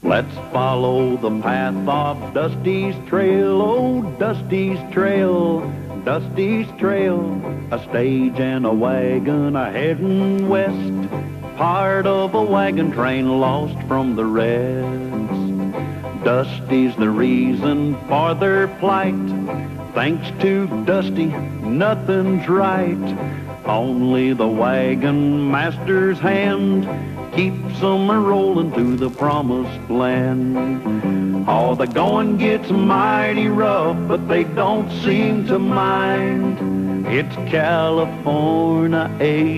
Let's follow the path of Dusty's trail, oh, Dusty's trail, Dusty's trail. A stage and a wagon a-heading west, part of a wagon train lost from the rest. Dusty's the reason for their plight. Thanks to Dusty, nothing's right. Only the wagon master's hand keeps them a-rolling to the promised land. Oh, the going gets mighty rough, but they don't seem to mind. It's California,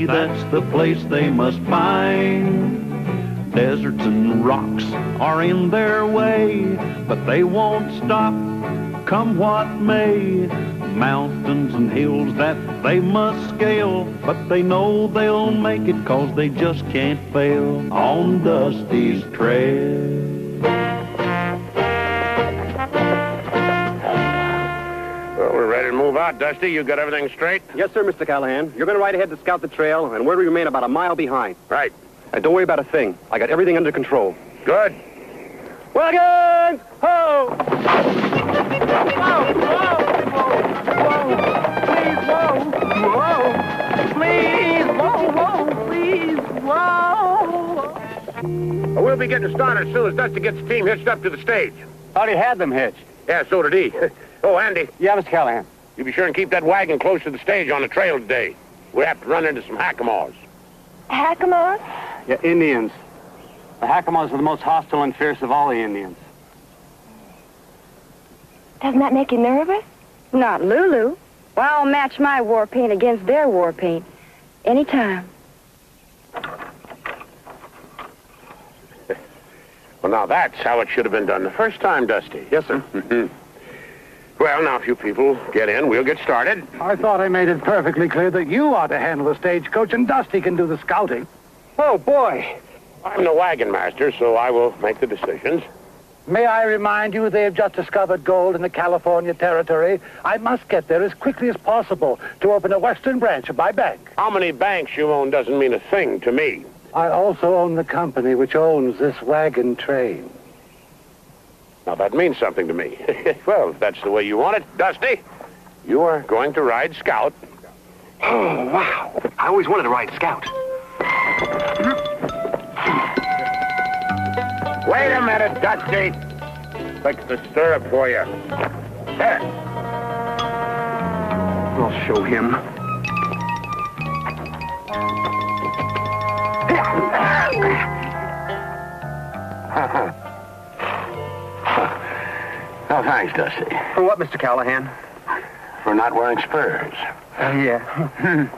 that's the place they must find. Deserts and rocks are in their way, but they won't stop, come what may. Mountains and hills that they must scale, but they know they'll make it 'cause they just can't fail on Dusty's trail. Well, we're ready to move out, Dusty. You got everything straight? Yes, sir, Mr. Callahan. You're going to ride ahead to scout the trail, and we're to remain about a mile behind. Right. And don't worry about a thing. I got everything under control. Good. Wagons! Ho! Whoa! Whoa! Whoa! Please, whoa! Whoa! Please, whoa! Please, whoa! Well, we'll be getting started as soon as Dusty gets the team hitched up to the stage. Already had them hitched. Yeah, so did he. Oh, Andy. Yeah, Mr. Callahan. You be sure and keep that wagon close to the stage on the trail today. We have to run into some hackamores. Hackamores? Yeah, Indians. The hackamores are the most hostile and fierce of all the Indians. Doesn't that make you nervous? Not Lulu. Well, I'll match my war paint against their war paint. Anytime. Well, now that's how it should have been done the first time, Dusty. Yes, sir. Well, now, if you people get in, we'll get started. I thought I made it perfectly clear that you ought to handle the stagecoach and Dusty can do the scouting. Oh, boy. I'm the wagon master, so I will make the decisions. May I remind you they've just discovered gold in the California territory? I must get there as quickly as possible to open a western branch of my bank. How many banks you own doesn't mean a thing to me. I also own the company which owns this wagon train. Now, that means something to me. Well, if that's the way you want it, Dusty, you are going to ride Scout. Oh, wow. I always wanted to ride Scout. Wait a minute, Dusty. Fix the stirrup for you. There. I'll show him. Oh, thanks, Dusty. For what, Mr. Callahan? For not wearing spurs. Yeah.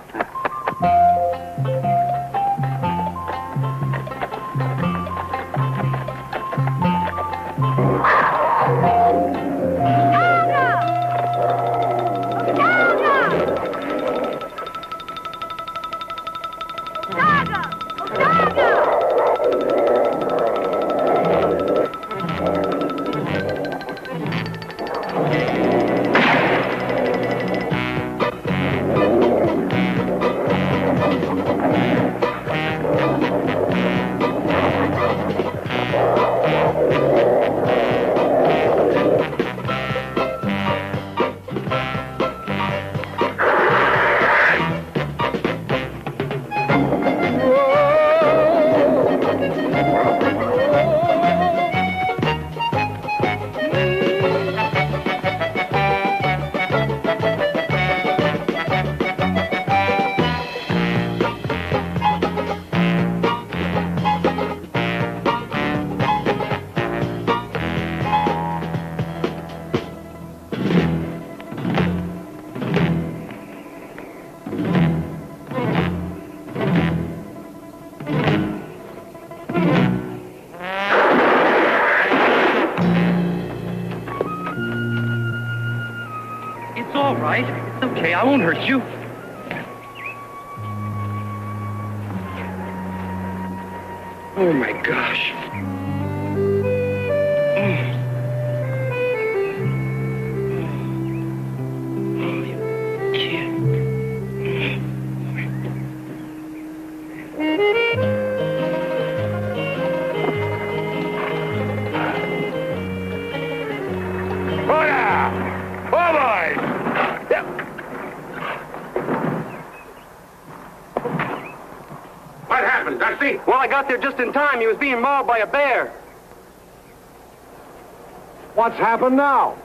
It's all right. It's okay. I won't hurt you. Oh, my gosh. got there just in time. He was being mauled by a bear. What's happened now?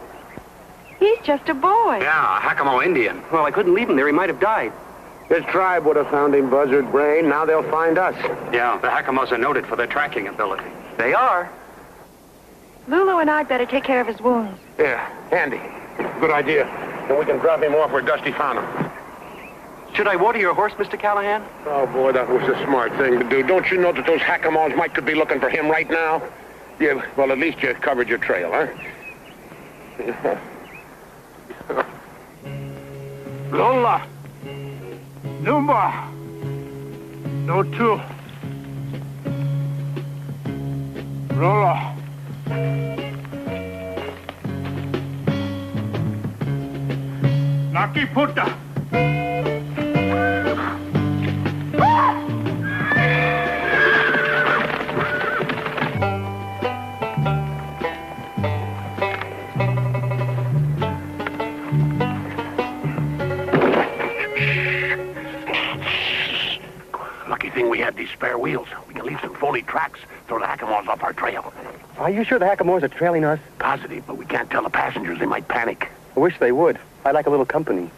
He's just a boy. Yeah, a Hakamo Indian. Well, I couldn't leave him there. He might have died. His tribe would have found him, Buzzard Brain. Now they'll find us. Yeah, the Hakamos are noted for their tracking ability. They are. Lulu and I'd better take care of his wounds. Yeah, handy. Good idea. Then we can drop him off where Dusty found him. Should I water your horse, Mr. Callahan? Oh, boy, that was a smart thing to do. Don't you know that those Hakamos could be looking for him right now? Yeah, well, at least you covered your trail, huh? Lola. Numa. No two. Lola. Naki Puta. Lucky thing we had these spare wheels. We can leave some phony tracks, throw the Hakamos off our trail. Are you sure the Hakamos are trailing us? Positive, but we can't tell the passengers. They might panic. I wish they would. I'd like a little company.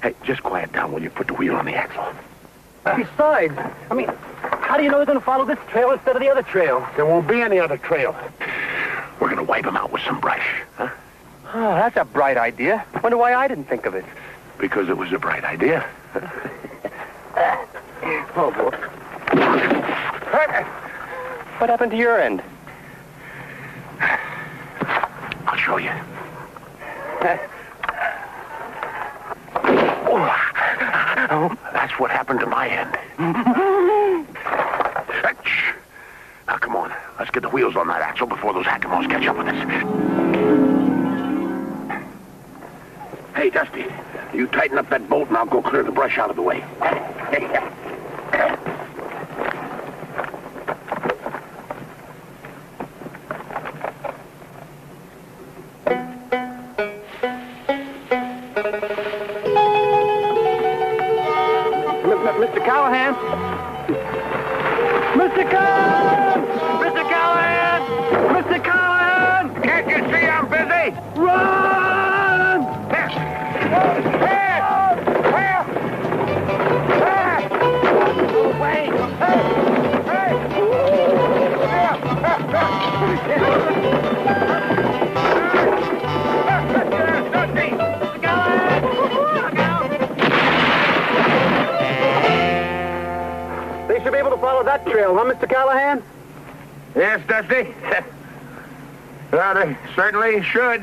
Hey, just quiet down while you put the wheel on the axle. Besides, I mean, how do you know they're going to follow this trail instead of the other trail? There won't be any other trail. We're going to wipe them out with some brush, huh? Oh, that's a bright idea. Wonder why I didn't think of it. Because it was a bright idea. Oh, boy. What happened to your end? I'll show you. Oh, that's what happened to my end. Now, come on. Let's get the wheels on that axle before those Hakamos catch up with us. Hey, Dusty, you tighten up that bolt and I'll go clear the brush out of the way. Mr. Callahan! Mr. Callahan! Mr. Callahan! Mr. Callahan! Can't you see I'm busy? Run! They should be able to follow that trail, huh, Mr. Callahan? Yes, Dusty. Well, they certainly should.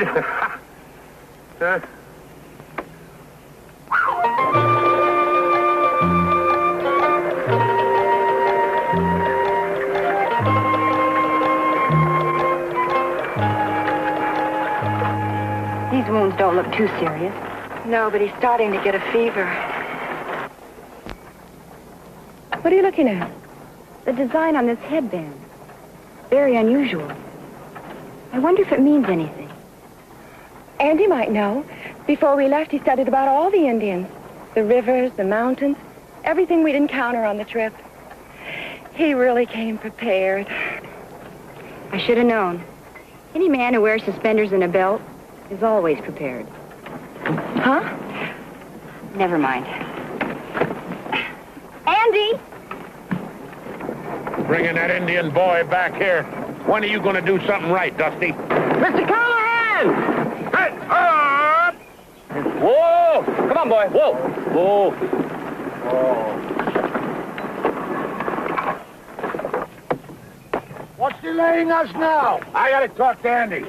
These wounds don't look too serious. No, but he's starting to get a fever. What are you looking at? The design on this headband. Very unusual. I wonder if it means anything. Andy might know. Before we left, he studied about all the Indians. The rivers, the mountains, everything we'd encounter on the trip. He really came prepared. I should have known. Any man who wears suspenders and a belt is always prepared. Huh? Never mind. Andy! Bringing that Indian boy back here. When are you going to do something right, Dusty? Mr. Callahan! Hey, up! Whoa! Come on, boy. Whoa! Whoa. What's delaying us now? I got to talk to Andy.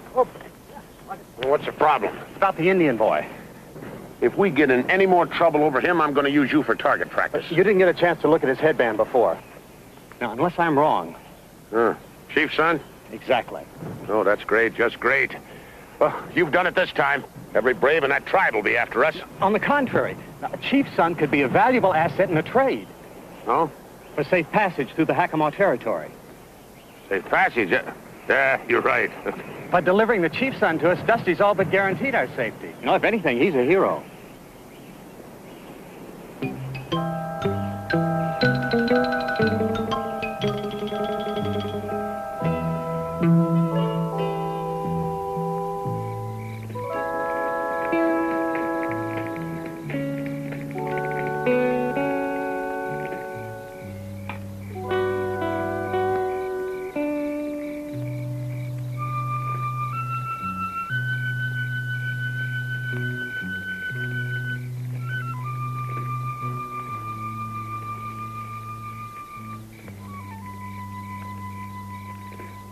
What's the problem? About the Indian boy. If we get in any more trouble over him, I'm going to use you for target practice. You didn't get a chance to look at his headband before. Now, unless I'm wrong. Chief's son? Exactly. Oh, that's great. Just great. Well, you've done it this time. Every brave in that tribe will be after us. On the contrary, a chief's son could be a valuable asset in a trade. Oh? For safe passage through the Hakamo territory. Safe passage? Yeah, you're right. By delivering the chief's son to us, Dusty's all but guaranteed our safety. You know, if anything, he's a hero.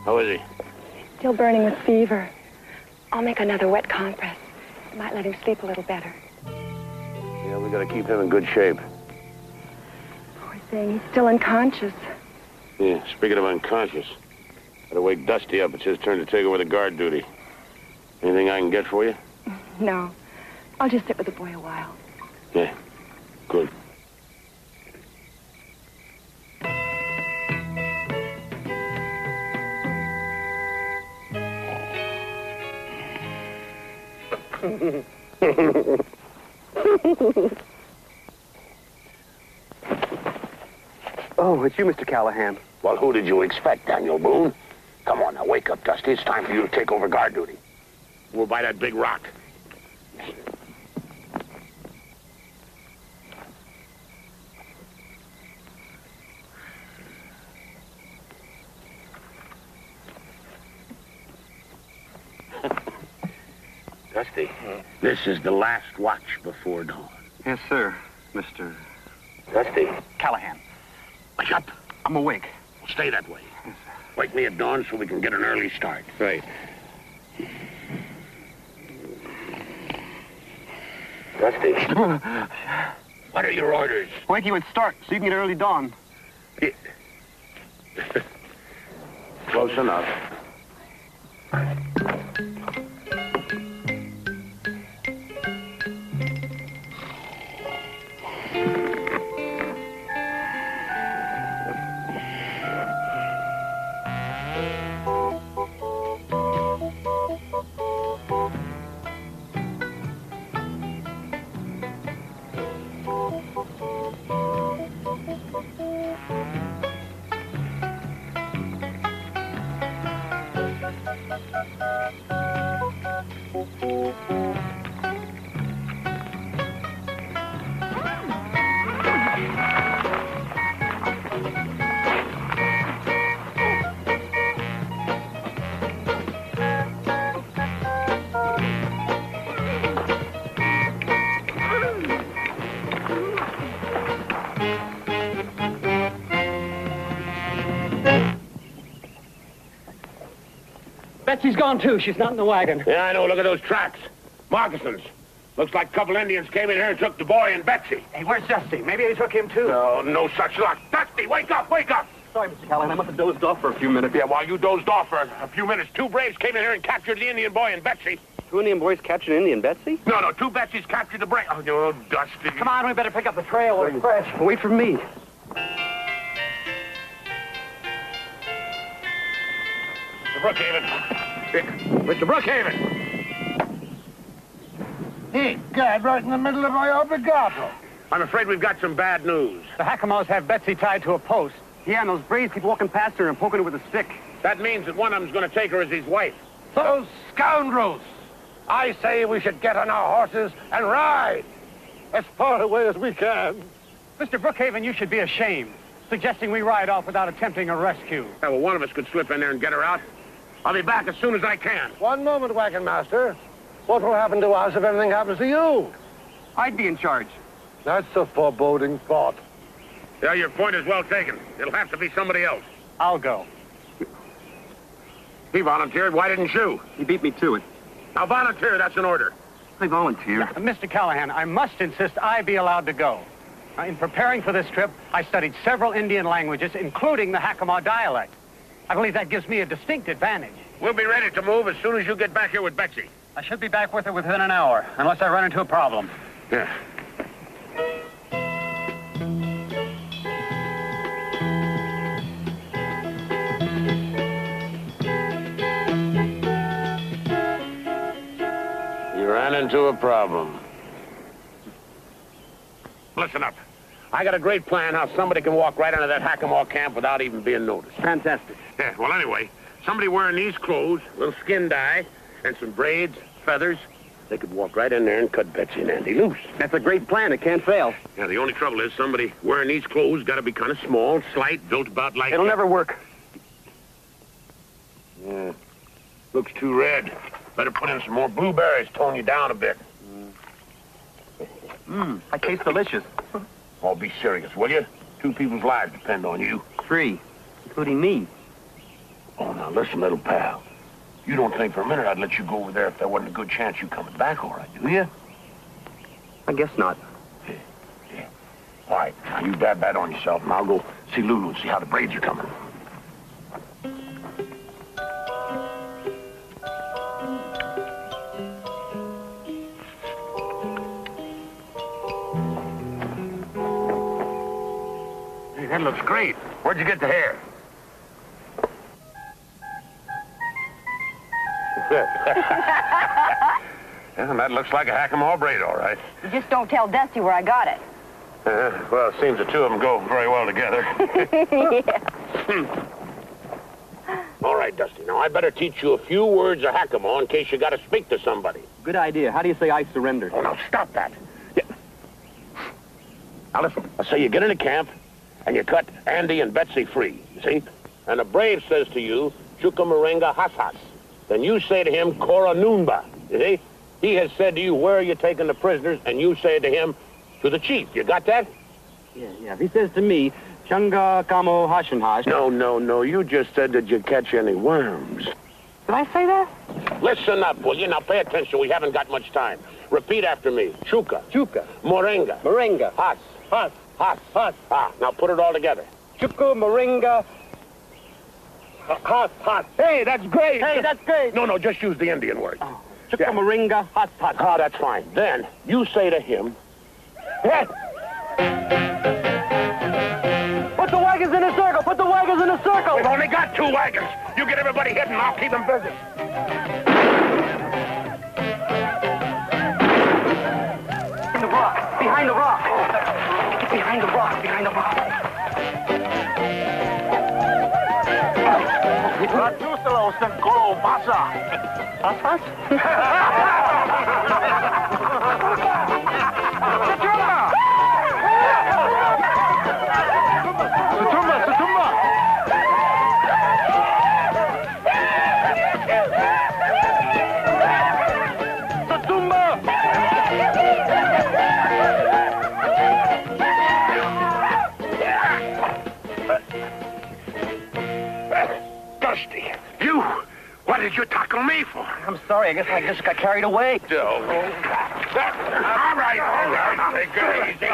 How is he? Still burning with fever. I'll make another wet compress. It might let him sleep a little better. Yeah, we gotta keep him in good shape. Poor thing, he's still unconscious. Yeah, speaking of unconscious, gotta wake Dusty up. It's his turn to take over the guard duty. Anything I can get for you? No. I'll just sit with the boy a while. Yeah, good. Oh, it's you, Mr. Callahan. Well, who did you expect, Daniel Boone? Come on, now, wake up, Dusty. It's time for you to take over guard duty. We're by that big rock. Dusty, this is the last watch before dawn. Yes, sir, Mr. Dusty, Callahan. wake up. I'm awake. We'll stay that way. Wake me at dawn so we can get an early start. Right. Dusty. What are your orders? Wake you at start so you can get early dawn. Close enough. Betsy's gone, too. She's not in the wagon. Yeah, I know. Look at those tracks. Moccasins. Looks like a couple Indians came in here and took the boy and Betsy. Hey, where's Dusty? Maybe they took him, too. No, no such luck. Dusty, wake up, wake up. Sorry, Mr. Callahan. I must have dozed off for a few minutes. Yeah, while you dozed off for a few minutes, two braves came in here and captured the Indian boy and Betsy. Two Indian boys captured an Indian Betsy? No, two Betsy's captured the brave. Oh, no, Dusty. Come on, we better pick up the trail. We're fresh. Wait for me. Mr. Brookhaven. Mr. Brookhaven. Hey, God, right in the middle of my obligato. I'm afraid we've got some bad news. The Hackamores have Betsy tied to a post. Yeah, and those braves keep walking past her and poking her with a stick. That means that one of them's going to take her as his wife. Those scoundrels! I say we should get on our horses and ride as far away as we can. Mr. Brookhaven, you should be ashamed, suggesting we ride off without attempting a rescue. Yeah, well, one of us could slip in there and get her out. I'll be back as soon as I can. One moment, Wagon Master. What will happen to us if anything happens to you? I'd be in charge. That's a foreboding thought. Yeah, your point is well taken. It'll have to be somebody else. I'll go. He volunteered. Why didn't you? He beat me to it. Now, volunteer. That's an order. I volunteered. Mr. Callahan, I must insist I be allowed to go. In preparing for this trip, I studied several Indian languages, including the Hackamore dialect. I believe that gives me a distinct advantage. We'll be ready to move as soon as you get back here with Betsy. I should be back with her within an hour, unless I run into a problem. Yeah. You ran into a problem. Listen up. I got a great plan how somebody can walk right into that Hackamore camp without even being noticed. Fantastic. Yeah, well, anyway, somebody wearing these clothes, a little skin dye, and some braids, feathers, they could walk right in there and cut Betsy and Andy loose. That's a great plan. It can't fail. Yeah, the only trouble is somebody wearing these clothes got to be kind of small, slight, built about like... It'll never work. Yeah. Looks too red. Better put in some more blueberries, tone you down a bit. I taste delicious. Oh, be serious, will you? 2 people's lives depend on you. 3, including me. Oh, now listen, little pal. You don't think for a minute I'd let you go over there if there wasn't a good chance you coming back all right, do you? I guess not. Yeah. All right, now you dab that on yourself, and I'll go see Lulu and see how the braids are coming. Hey, that looks great. Where'd you get the hair? Yeah, that looks like a Hackamore braid, all right. You just don't tell Dusty where I got it. Well, it seems the 2 of them go very well together. Yeah. All right, Dusty. Now, I better teach you a few words of Hackamore in case you got to speak to somebody. Good idea. How do you say I surrendered? Oh, now, stop that. Yeah. Now, listen. I say you get into camp, and you cut Andy and Betsy free, you see? And a brave says to you, Chukamorenga Hasas. Then you say to him, Kora Noonba, you see? He has said to you, where are you taking the prisoners? And you say to him, to the chief. You got that? Yeah. If he says to me, Chunga Kamo Hashanhash. No. You just said, did you catch any worms? Did I say that? Listen up, will you? Now pay attention. We haven't got much time. Repeat after me. Chuka. Chuka. Morenga. Moringa. Has. Has. Has. Has. Ah, now put it all together. Chuka Moringa. Has. Has. Hey, that's great. Hey, that's great. No, just use the Indian word. Oh. Chuka Moringa. Has. Has. Ah, that's fine. Then you say to him, Put the wagons in a circle. Put the wagons in a circle. we've only got 2 wagons. You get everybody hidden, I'll keep them busy. In the rock. Behind the rock. Behind the rock. Behind the rock. Dusty, you, what did you tackle me for? I'm sorry. I guess I just got carried away. All right. Take it easy.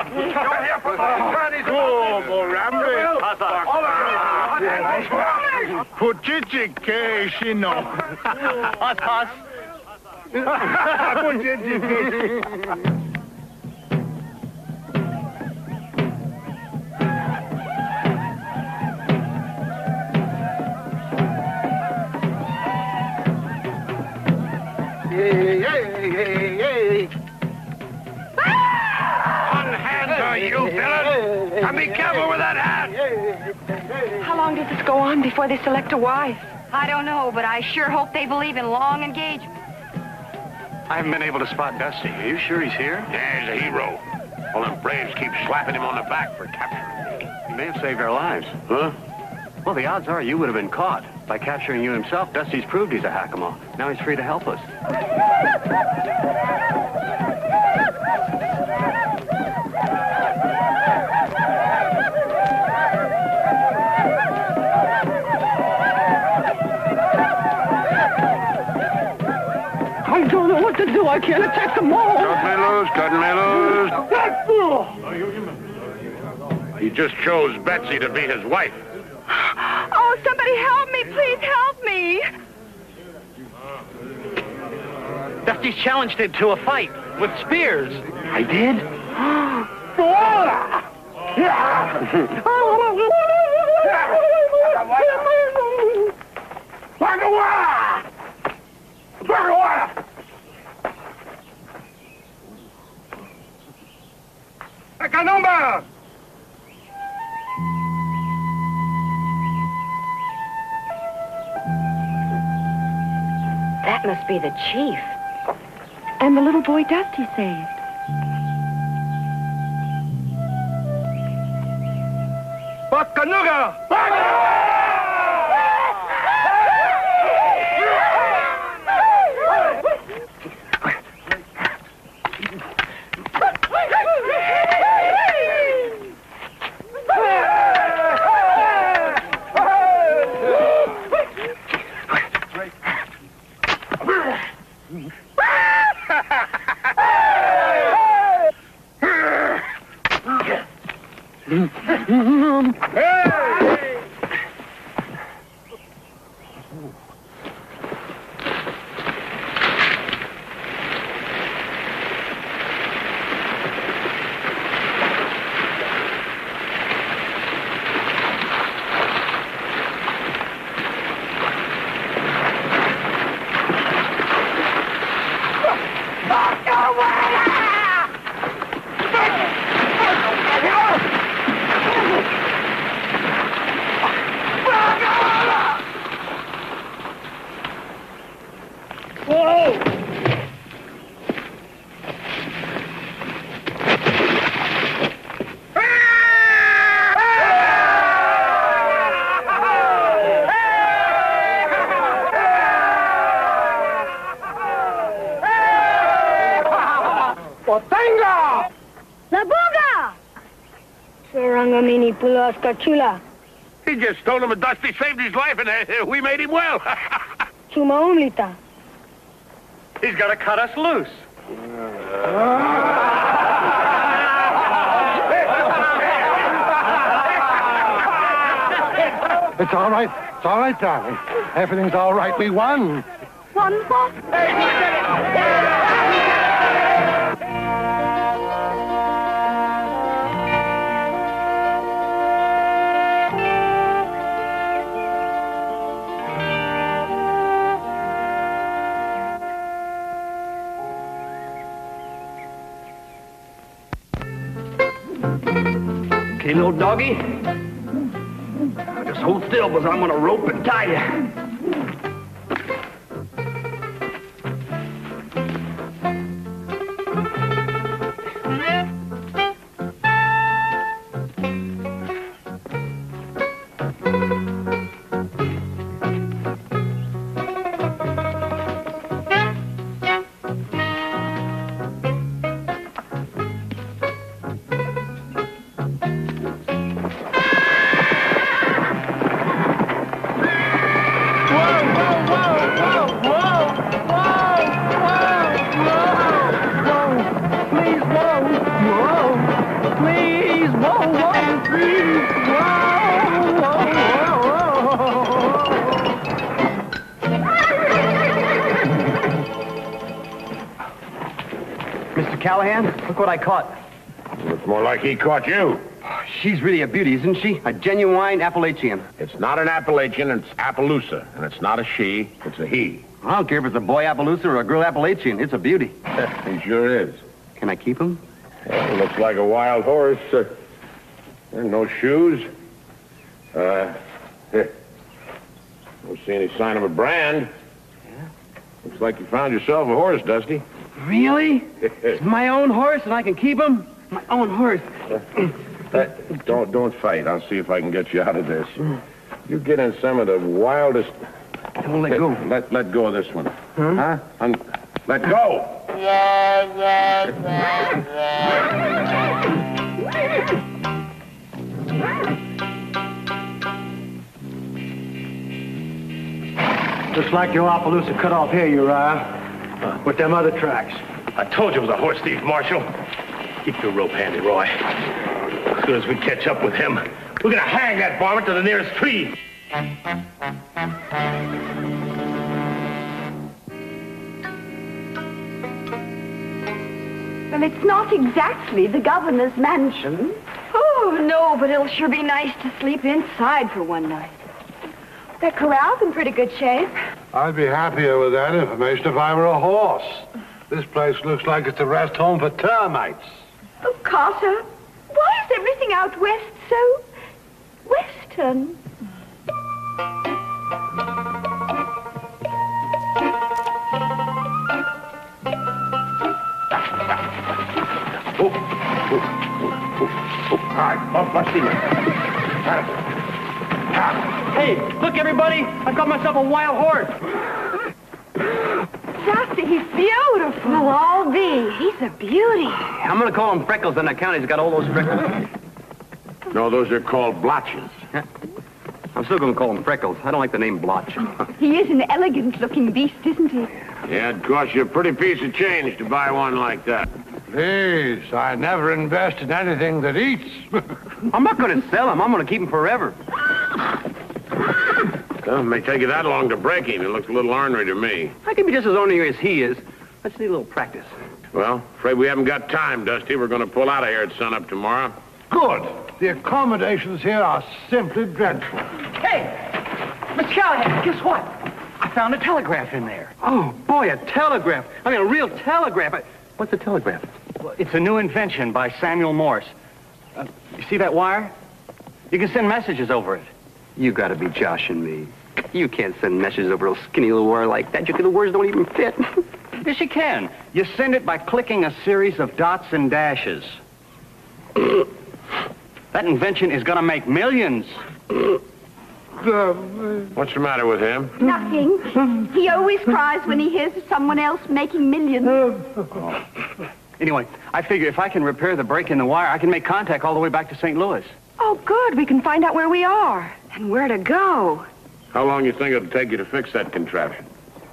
Unhands are you, villain! And be careful with that hat! How long does this go on before they select a wife? I don't know, but I sure hope they believe in long engagement. I haven't been able to spot Dusty. Are you sure he's here? Yeah, he's a hero. All them braves keep slapping him on the back for capturing me. He may have saved our lives. Huh? Well, the odds are you would have been caught. By capturing you himself, Dusty's proved he's a Hackamore. Now he's free to help us. I don't know what to do. I can't attack them all. Cut me loose. He just chose Betsy to be his wife. Oh, somebody help me. Please help me. Dusty's challenged him to a fight with spears. I did? Caramba! That must be the chief. And the little boy Dusty saved. Bakanuga! He just told him a Dusty saved his life, and we made him well. He's got to cut us loose. It's all right. It's all right, darling. Everything's all right. We won. Won what? Okay, little doggy. Just hold still, because I'm going to rope and tie you. Callahan, look what I caught. Looks more like he caught you. She's really a beauty, isn't she? A genuine Appalachian. It's not an Appalachian, it's Appaloosa. And it's not a she, it's a he. I don't care if it's a boy Appaloosa or a girl Appalachian. It's a beauty. He sure is. Can I keep him? Well, looks like a wild horse. There's no shoes. Don't see any sign of a brand. Yeah. Looks like you found yourself a horse, Dusty. Really? It's my own horse and I can keep him? My own horse. Don't fight. I'll see if I can get you out of this. You get in some of the wildest... Don't let go. Let go of this one. Huh? Let go! Looks like your Appaloosa cut off here, Uriah. With them other tracks. I told you it was a horse thief, Marshal. Keep your rope handy, Roy. As soon as we catch up with him, we're gonna hang that varmint to the nearest tree. Well, it's not exactly the governor's mansion. Oh, no, but it'll sure be nice to sleep inside for one night. The corral's in pretty good shape. I'd be happier with that information if I were a horse. This place looks like it's a rest home for termites. Oh, Carter, why is everything out west so western? All right, up, let's see you. Hey, look, everybody. I've got myself a wild horse. Dusty, he's beautiful. Well, I'll be. He's a beauty. I'm going to call him Freckles on account he's got all those freckles. No, those are called blotches. I'm still going to call him Freckles. I don't like the name Blotch. He is an elegant-looking beast, isn't he? Yeah, it'd cost you a pretty piece of change to buy one like that. Please, I never invest in anything that eats. I'm not going to sell him. I'm going to keep him forever. Well, it may take you that long to break him. He looks a little ornery to me. I can be just as ornery as he is. Let's need a little practice. Well, afraid we haven't got time, Dusty. We're going to pull out of here at sunup tomorrow. Good. The accommodations here are simply dreadful. Hey, Miss Callahan, guess what? I found a telegraph in there. Oh, boy, a telegraph. I mean, a real telegraph. What's a telegraph? Well, it's a new invention by Samuel Morse. You see that wire? You can send messages over it. You gotta be joshing me. You can't send messages over a skinny little wire like that. The words don't even fit. Yes, you can. You send it by clicking a series of dots and dashes. That invention is gonna make millions. What's the matter with him? Nothing. He always cries when he hears of someone else making millions. Anyway, I figure if I can repair the break in the wire, I can make contact all the way back to St. Louis. Oh, good. We can find out where we are and where to go. How long you think it'll take you to fix that contraption?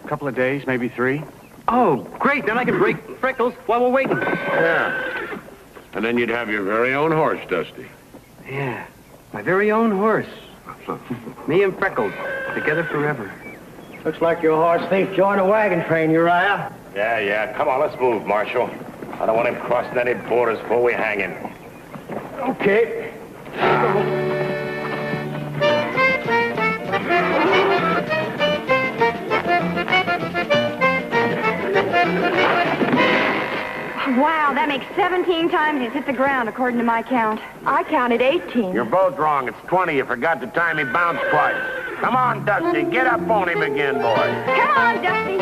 A couple of days, maybe 3. Oh, great. Then I can break Freckles while we're waiting. Yeah. And then you'd have your very own horse, Dusty. Yeah, my very own horse. Me and Freckles, together forever. Looks like your horse thinks join a wagon train, Uriah. Yeah. Come on, let's move, Marshal. I don't want him crossing any borders before we hang him. Okay. Wow, that makes 17 times he's hit the ground, according to my count. I counted 18. You're both wrong. It's 20. You forgot the time he bounced twice. Come on, Dusty. Get up on him again, boy. Come on, Dusty.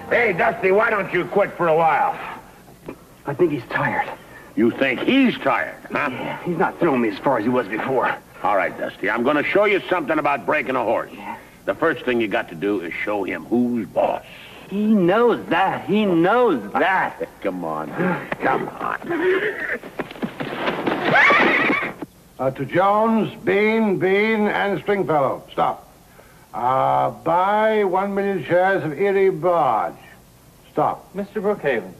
Hey, Dusty, why don't you quit for a while? I think he's tired. You think he's tired, huh? Yeah, he's not throwing me as far as he was before. All right, Dusty, I'm going to show you something about breaking a horse. Yeah. The first thing you got to do is show him who's boss. He knows that. He knows that. Come on. Come on. To Jones, Bean, and Stringfellow. Stop. Buy 1 million shares of Erie Barge. Stop. Mr. Brookhaven,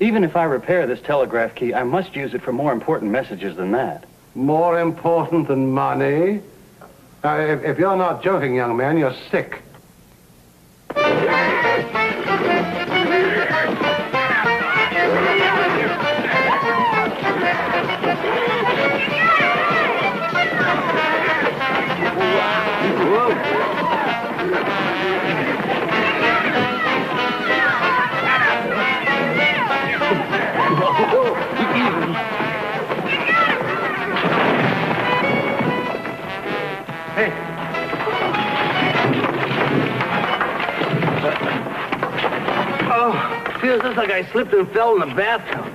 even if I repair this telegraph key, I must use it for more important messages than that. More important than money? If you're not joking, young man, you're sick. Hey. Oh, feels just like I slipped and fell in the bathtub.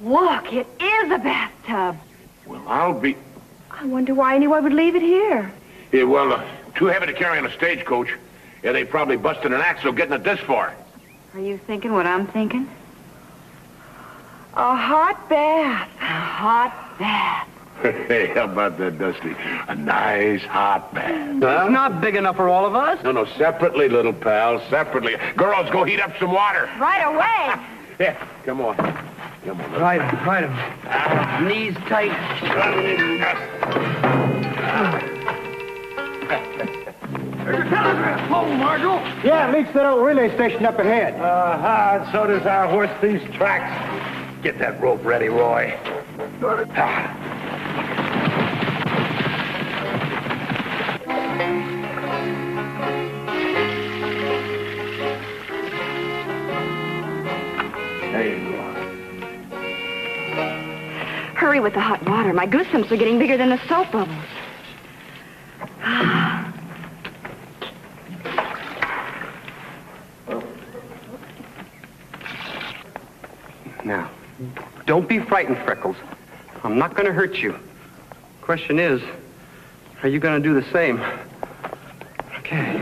Look, it is a bathtub. Well, I'll be... I wonder why anyone would leave it here. Yeah, well, too heavy to carry on a stagecoach. Yeah, they probably busted an axle getting it this far. Are you thinking what I'm thinking? A hot bath. A hot bath. Hey, how about that, Dusty? A nice hot bath. It's not big enough for all of us. No, separately, little pal, separately. Girls, go heat up some water. Right away. Yeah, come on. Come on. Right him. Knees tight. There's a telegraph pole, Marshal. Yeah, it leads to that old relay station up ahead. And so does our horse thieves' tracks. Get that rope ready, Roy. hurry with the hot water. My goosebumps are getting bigger than the soap bubbles. Now, don't be frightened, Freckles. I'm not going to hurt you. Question is, are you going to do the same? Okay.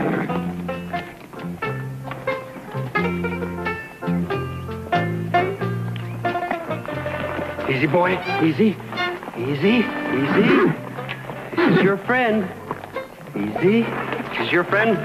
Easy, boy. Easy. Easy. Easy. This is your friend. Easy. This is your friend.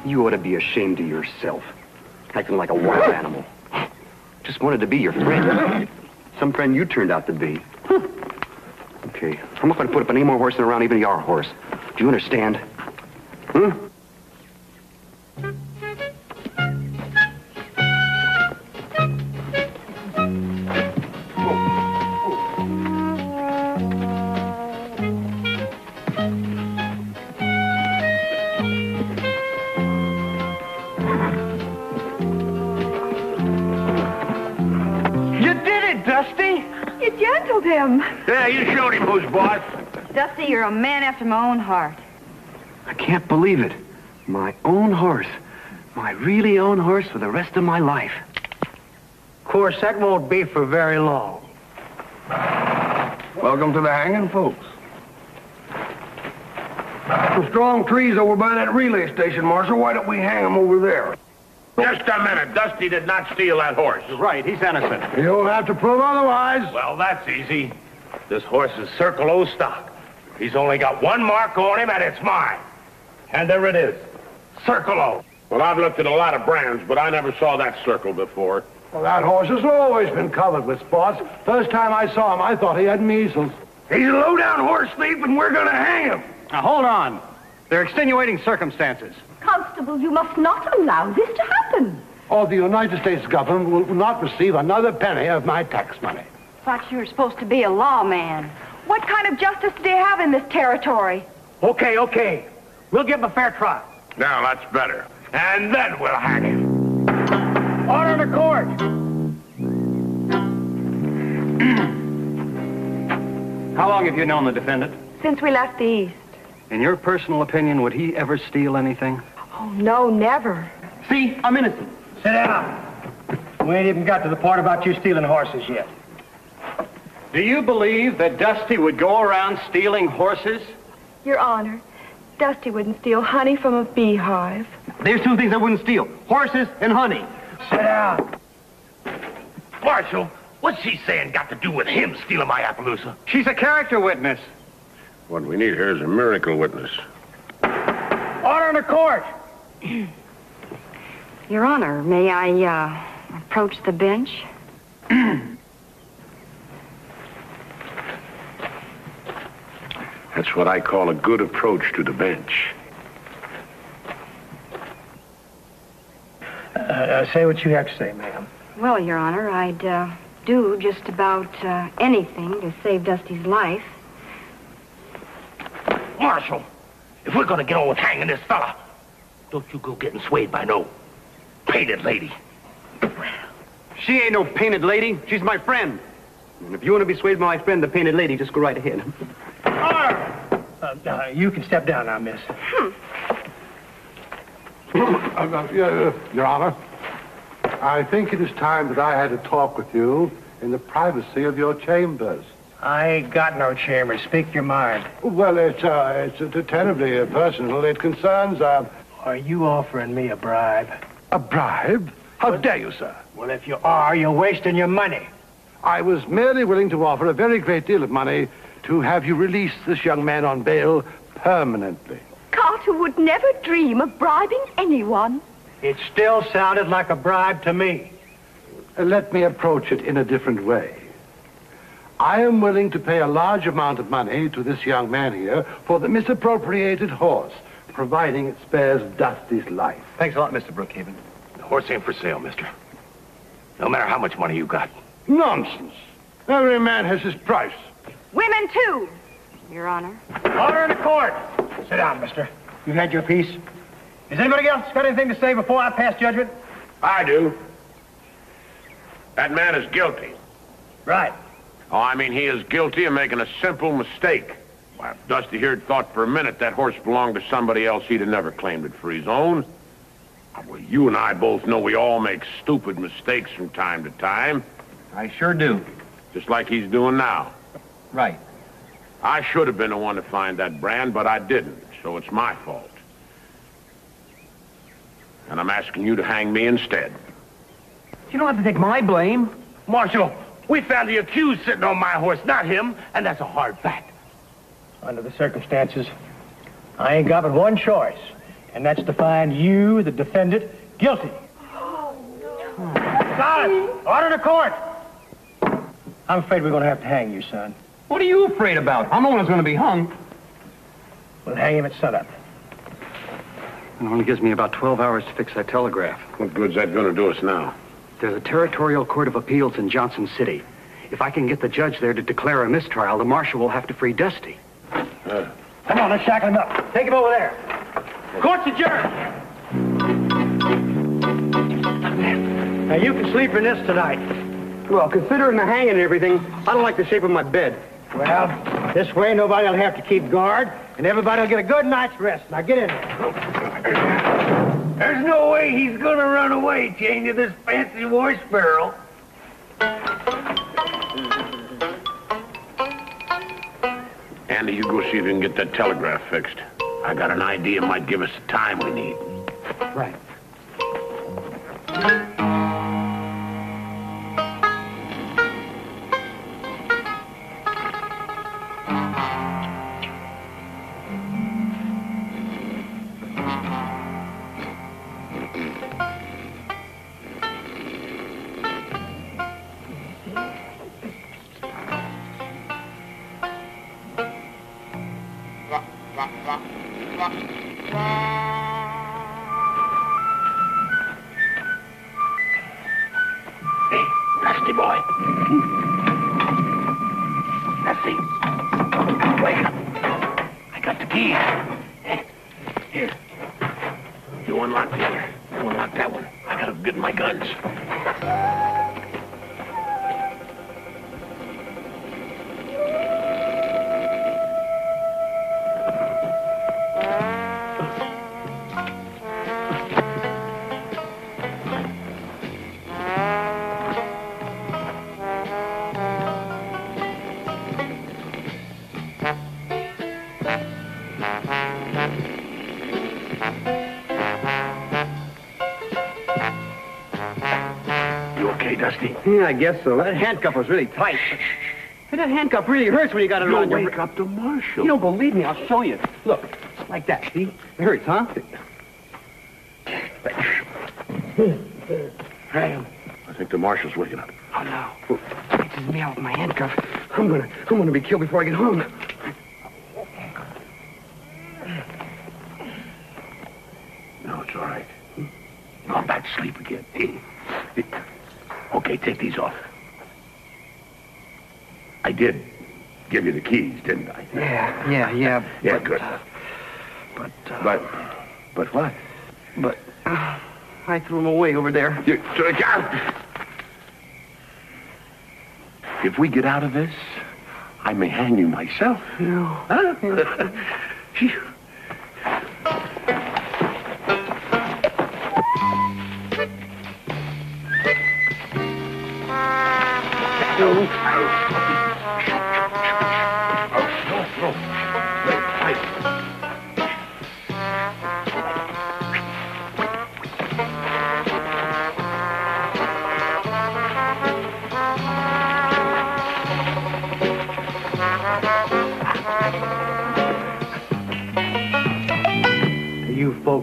You ought to be ashamed of yourself, acting like a wild animal. Just wanted to be your friend. Some friend you turned out to be. Okay, I'm not going to put up any more horsing around even your horse. Do you understand? Him. Yeah, you showed him who's boss. Dusty, you're a man after my own heart. I can't believe it. My own horse. My really own horse for the rest of my life. Of course, that won't be for very long. Welcome to the hanging, folks. Some strong trees over by that relay station, Marshal. Why don't we hang them over there? Just a minute. Dusty did not steal that horse. Right, he's innocent. You'll have to prove otherwise. Well, that's easy. This horse is Circle O stock. He's only got one mark on him, and it's mine. And there it is. Circle O. Well, I've looked at a lot of brands, but I never saw that circle before. Well, that horse has always been covered with spots. First time I saw him, I thought he had measles. He's a low-down horse thief, and we're going to hang him. Now, hold on. There are extenuating circumstances. Constable, you must not allow this to happen. Or the United States government will not receive another penny of my tax money. Thought you were supposed to be a lawman. What kind of justice do you have in this territory? Okay. We'll give him a fair trial. Now, that's better. And then we'll hang him. Order in the court. How long have you known the defendant? Since we left the East. In your personal opinion, would he ever steal anything? Oh, no, never. See, I'm innocent. Sit down. We ain't even got to the part about you stealing horses yet. Do you believe that Dusty would go around stealing horses? Your Honor, Dusty wouldn't steal honey from a beehive. There's two things I wouldn't steal. Horses and honey. Sit down. Marshal, what's she saying got to do with him stealing my Appaloosa? She's a character witness. What we need here is a miracle witness. Order in the court. Your Honor, may I, approach the bench? That's what I call a good approach to the bench. Say what you have to say, ma'am. Well, Your Honor, I'd, do just about, anything to save Dusty's life. Marshal, if we're going to get on with hanging this fella, don't you go getting swayed by no painted lady. She ain't no painted lady. She's my friend. And if you want to be swayed by my friend, the painted lady, just go right ahead. Order! You can step down now, miss. Your Honor, I think it is time that I had a talk with you in the privacy of your chambers. I ain't got no chamber. Speak your mind. Well, it's terribly personal. It concerns, Are you offering me a bribe? A bribe? How dare you, sir? Well, if you are, you're wasting your money. I was merely willing to offer a very great deal of money to have you release this young man on bail permanently. Carter would never dream of bribing anyone. It still sounded like a bribe to me. Let me approach it in a different way. I am willing to pay a large amount of money to this young man here for the misappropriated horse, providing it spares Dusty's life. Thanks a lot, Mr. Brookhaven. The horse ain't for sale, mister. No matter how much money you got. Nonsense. Every man has his price. Women, too, Your Honor. Order in the court. Sit down, mister. You've had your piece. Has anybody else got anything to say before I pass judgment? I do. That man is guilty. Right. Oh, I mean, he is guilty of making a simple mistake. Why, if Dusty here had thought for a minute that horse belonged to somebody else, he'd have never claimed it for his own. Well, you and I both know we all make stupid mistakes from time to time. I sure do. Just like he's doing now. Right. I should have been the one to find that brand, but I didn't, so it's my fault. And I'm asking you to hang me instead. You don't have to take my blame. Marshal, we found the accused sitting on my horse, not him, and that's a hard fact. Under the circumstances, I ain't got but one choice, and that's to find you, the defendant, guilty. Silence! Order in the court! I'm afraid we're going to have to hang you, son. What are you afraid about? I'm the one who's going to be hung. We'll hang him at sunup. It only gives me about 12 hours to fix that telegraph. What good's that going to do us now? There's a territorial court of appeals in Johnson City. If I can get the judge there to declare a mistrial, the marshal will have to free Dusty. Come on, let's shackle him up. Take him over there. Court's adjourned. Now, you can sleep in this tonight. Well, considering the hanging and everything, I don't like the shape of my bed. Well, this way nobody will have to keep guard, and everybody will get a good night's rest. Now, get in there. There's no way he's going to run away, chained to this fancy horse barrel. Andy, you go see if you can get that telegraph fixed. I got an idea it might give us the time we need. Right. Dusty boy. Dusty. Wake up. I got the key. Here. You unlock the other. You unlock that one. I gotta get my guns. Dusty? Yeah, I guess so. That handcuff was really tight. Hey, that handcuff really hurts when you got it around your... wake up the marshal. You don't believe me, I'll show you. Look, like that, see? It hurts, huh? I think the marshal's waking up. Oh, no. This is me out with my handcuff. I'm gonna be killed before I get home. No, it's all right. I'm back to sleep again. Okay, take these off. I did give you the keys, didn't I? Yeah. Yeah, but, good. But what? But I threw them away over there. If we get out of this, I may hang you myself. No. Huh?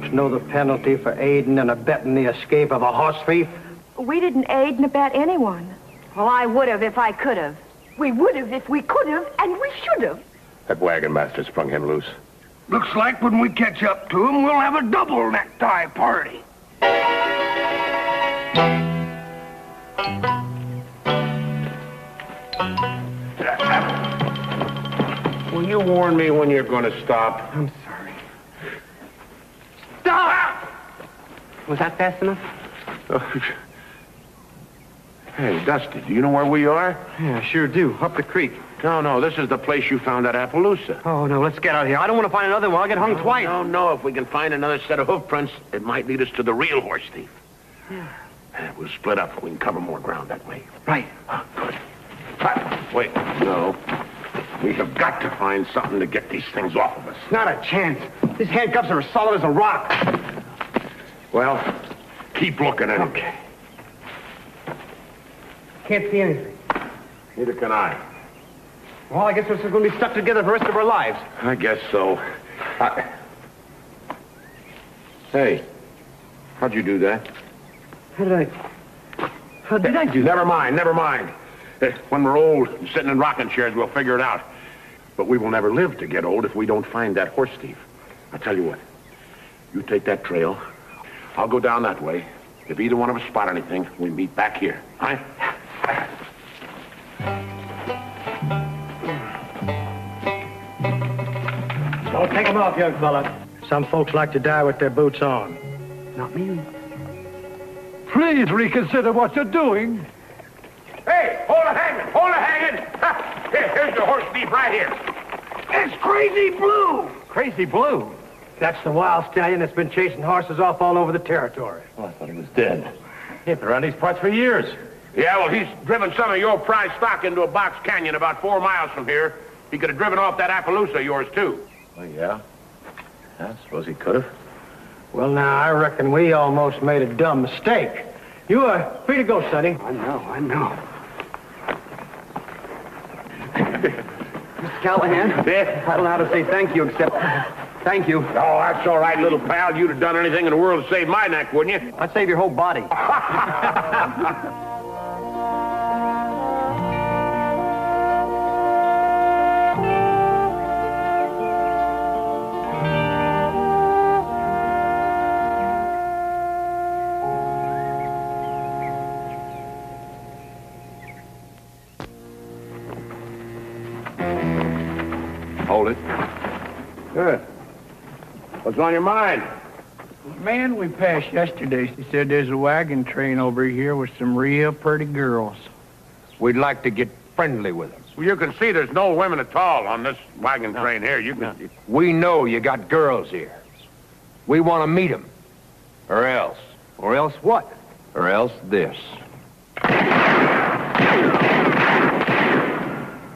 folks know the penalty for aiding and abetting the escape of a horse thief? We didn't aid and abet anyone. Well, I would have if I could have. We would have if we could have, and we should have. That wagon master sprung him loose. Looks like when we catch up to him, we'll have a double necktie party. Will you warn me when you're going to stop? I'm sorry. Stop! Was that fast enough? Hey, Dusty, do you know where we are? Yeah, I sure do. Up the creek. No, this is the place you found that Appaloosa. Oh, no, let's get out of here. I don't want to find another one. I'll get hung twice. No. If we can find another set of hoof prints, it might lead us to the real horse thief. Yeah. We'll split up. We can cover more ground that way. Right. Good. Wait, no. We have got to find something to get these things off of us. Not a chance. These handcuffs are as solid as a rock. Well, keep looking at it. Okay. Can't see anything. Neither can I. Well, I guess we're going to be stuck together for the rest of our lives. I guess so. Hey, how'd you do that? How did I do that? Never mind. When we're old and sitting in rocking chairs, we'll figure it out. But we will never live to get old if we don't find that horse thief. I'll tell you what. You take that trail. I'll go down that way. If either one of us spot anything, we meet back here. All right? Don't take them off, young fella. Some folks like to die with their boots on. Not me. Please reconsider what you're doing. Hey, hold it hanging. Here's the horse thief right here. It's Crazy Blue. Crazy Blue? That's the wild stallion that's been chasing horses off all over the territory. Oh, I thought he was dead. He's been around these parts for years. Yeah, well, he's driven some of your prize stock into a box canyon about 4 miles from here. He could have driven off that Appaloosa of yours, too. Oh, yeah? I suppose he could have. Well, now, I reckon we almost made a dumb mistake. You are free to go, Sonny. I know. Mr. Callahan? Yeah? I don't know how to say thank you except thank you. Oh, that's all right, little pal. You'd have done anything in the world to save my neck, wouldn't you? I'd save your whole body. Hold it. Good. What's on your mind? Man we passed yesterday, he said there's a wagon train over here with some real pretty girls. We'd like to get friendly with them. Well, you can see there's no women at all on this wagon train here. You can... We know you got girls here. We want to meet them. Or else. Or else what? Or else this.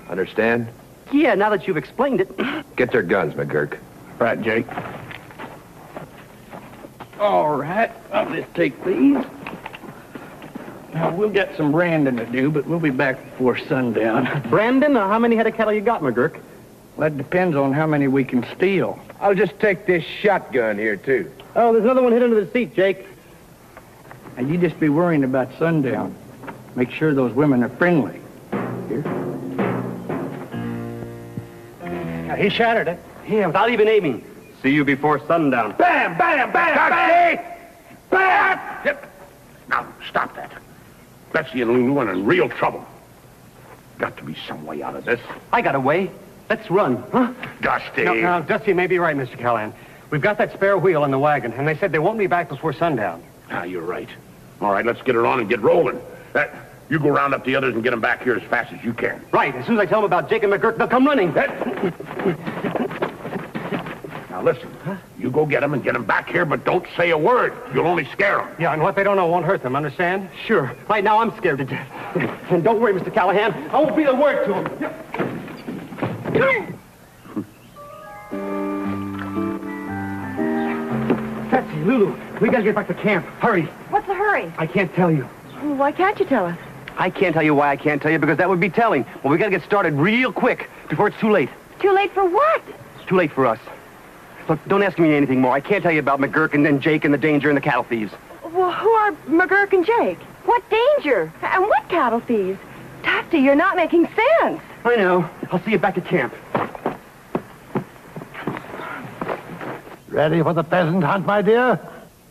Understand? Yeah, now that you've explained it. Get their guns, McGurk. Right, Jake. All right, I'll just take these. Now, we'll get some branding to do, but we'll be back before sundown. Brandon, how many head of cattle you got, McGurk? Well, that depends on how many we can steal. I'll just take this shotgun here, too. Oh, there's another one hid under the seat, Jake. Now, you just be worrying about sundown. Make sure those women are friendly. Here. Now, he shattered it. Yeah, without even aiming. See you before sundown. Bam, bam, bam, bam! Bam! Yep. Now, stop that. Betsy and Lulu are in real trouble. Got to be some way out of this. I got a way. Let's run, huh? Dusty. No, Dusty may be right, Mr. Callahan. We've got that spare wheel in the wagon, and they said they won't be back before sundown. Ah, you're right. All right, let's get it on and get rolling. You go round up the others and get them back here as fast as you can. Right. As soon as I tell them about Jake and McGurk, they'll come running. Now, listen. You go get them and get them back here, but don't say a word. You'll only scare them. Yeah, and what they don't know won't hurt them, understand? Sure. Right now, I'm scared to death. And don't worry, Mr. Callahan. I won't breathe a word to them. Betsy, Lulu, we gotta get back to camp. Hurry. What's the hurry? I can't tell you. Well, why can't you tell us? I can't tell you why I can't tell you, because that would be telling. Well, we gotta get started real quick before it's too late. Too late for what? It's too late for us. Look, don't ask me anything more. I can't tell you about McGurk and Jake and the danger and the cattle thieves. Well, who are McGurk and Jake? What danger? And what cattle thieves? Dusty, you're not making sense. I know. I'll see you back at camp. Ready for the pheasant hunt, my dear?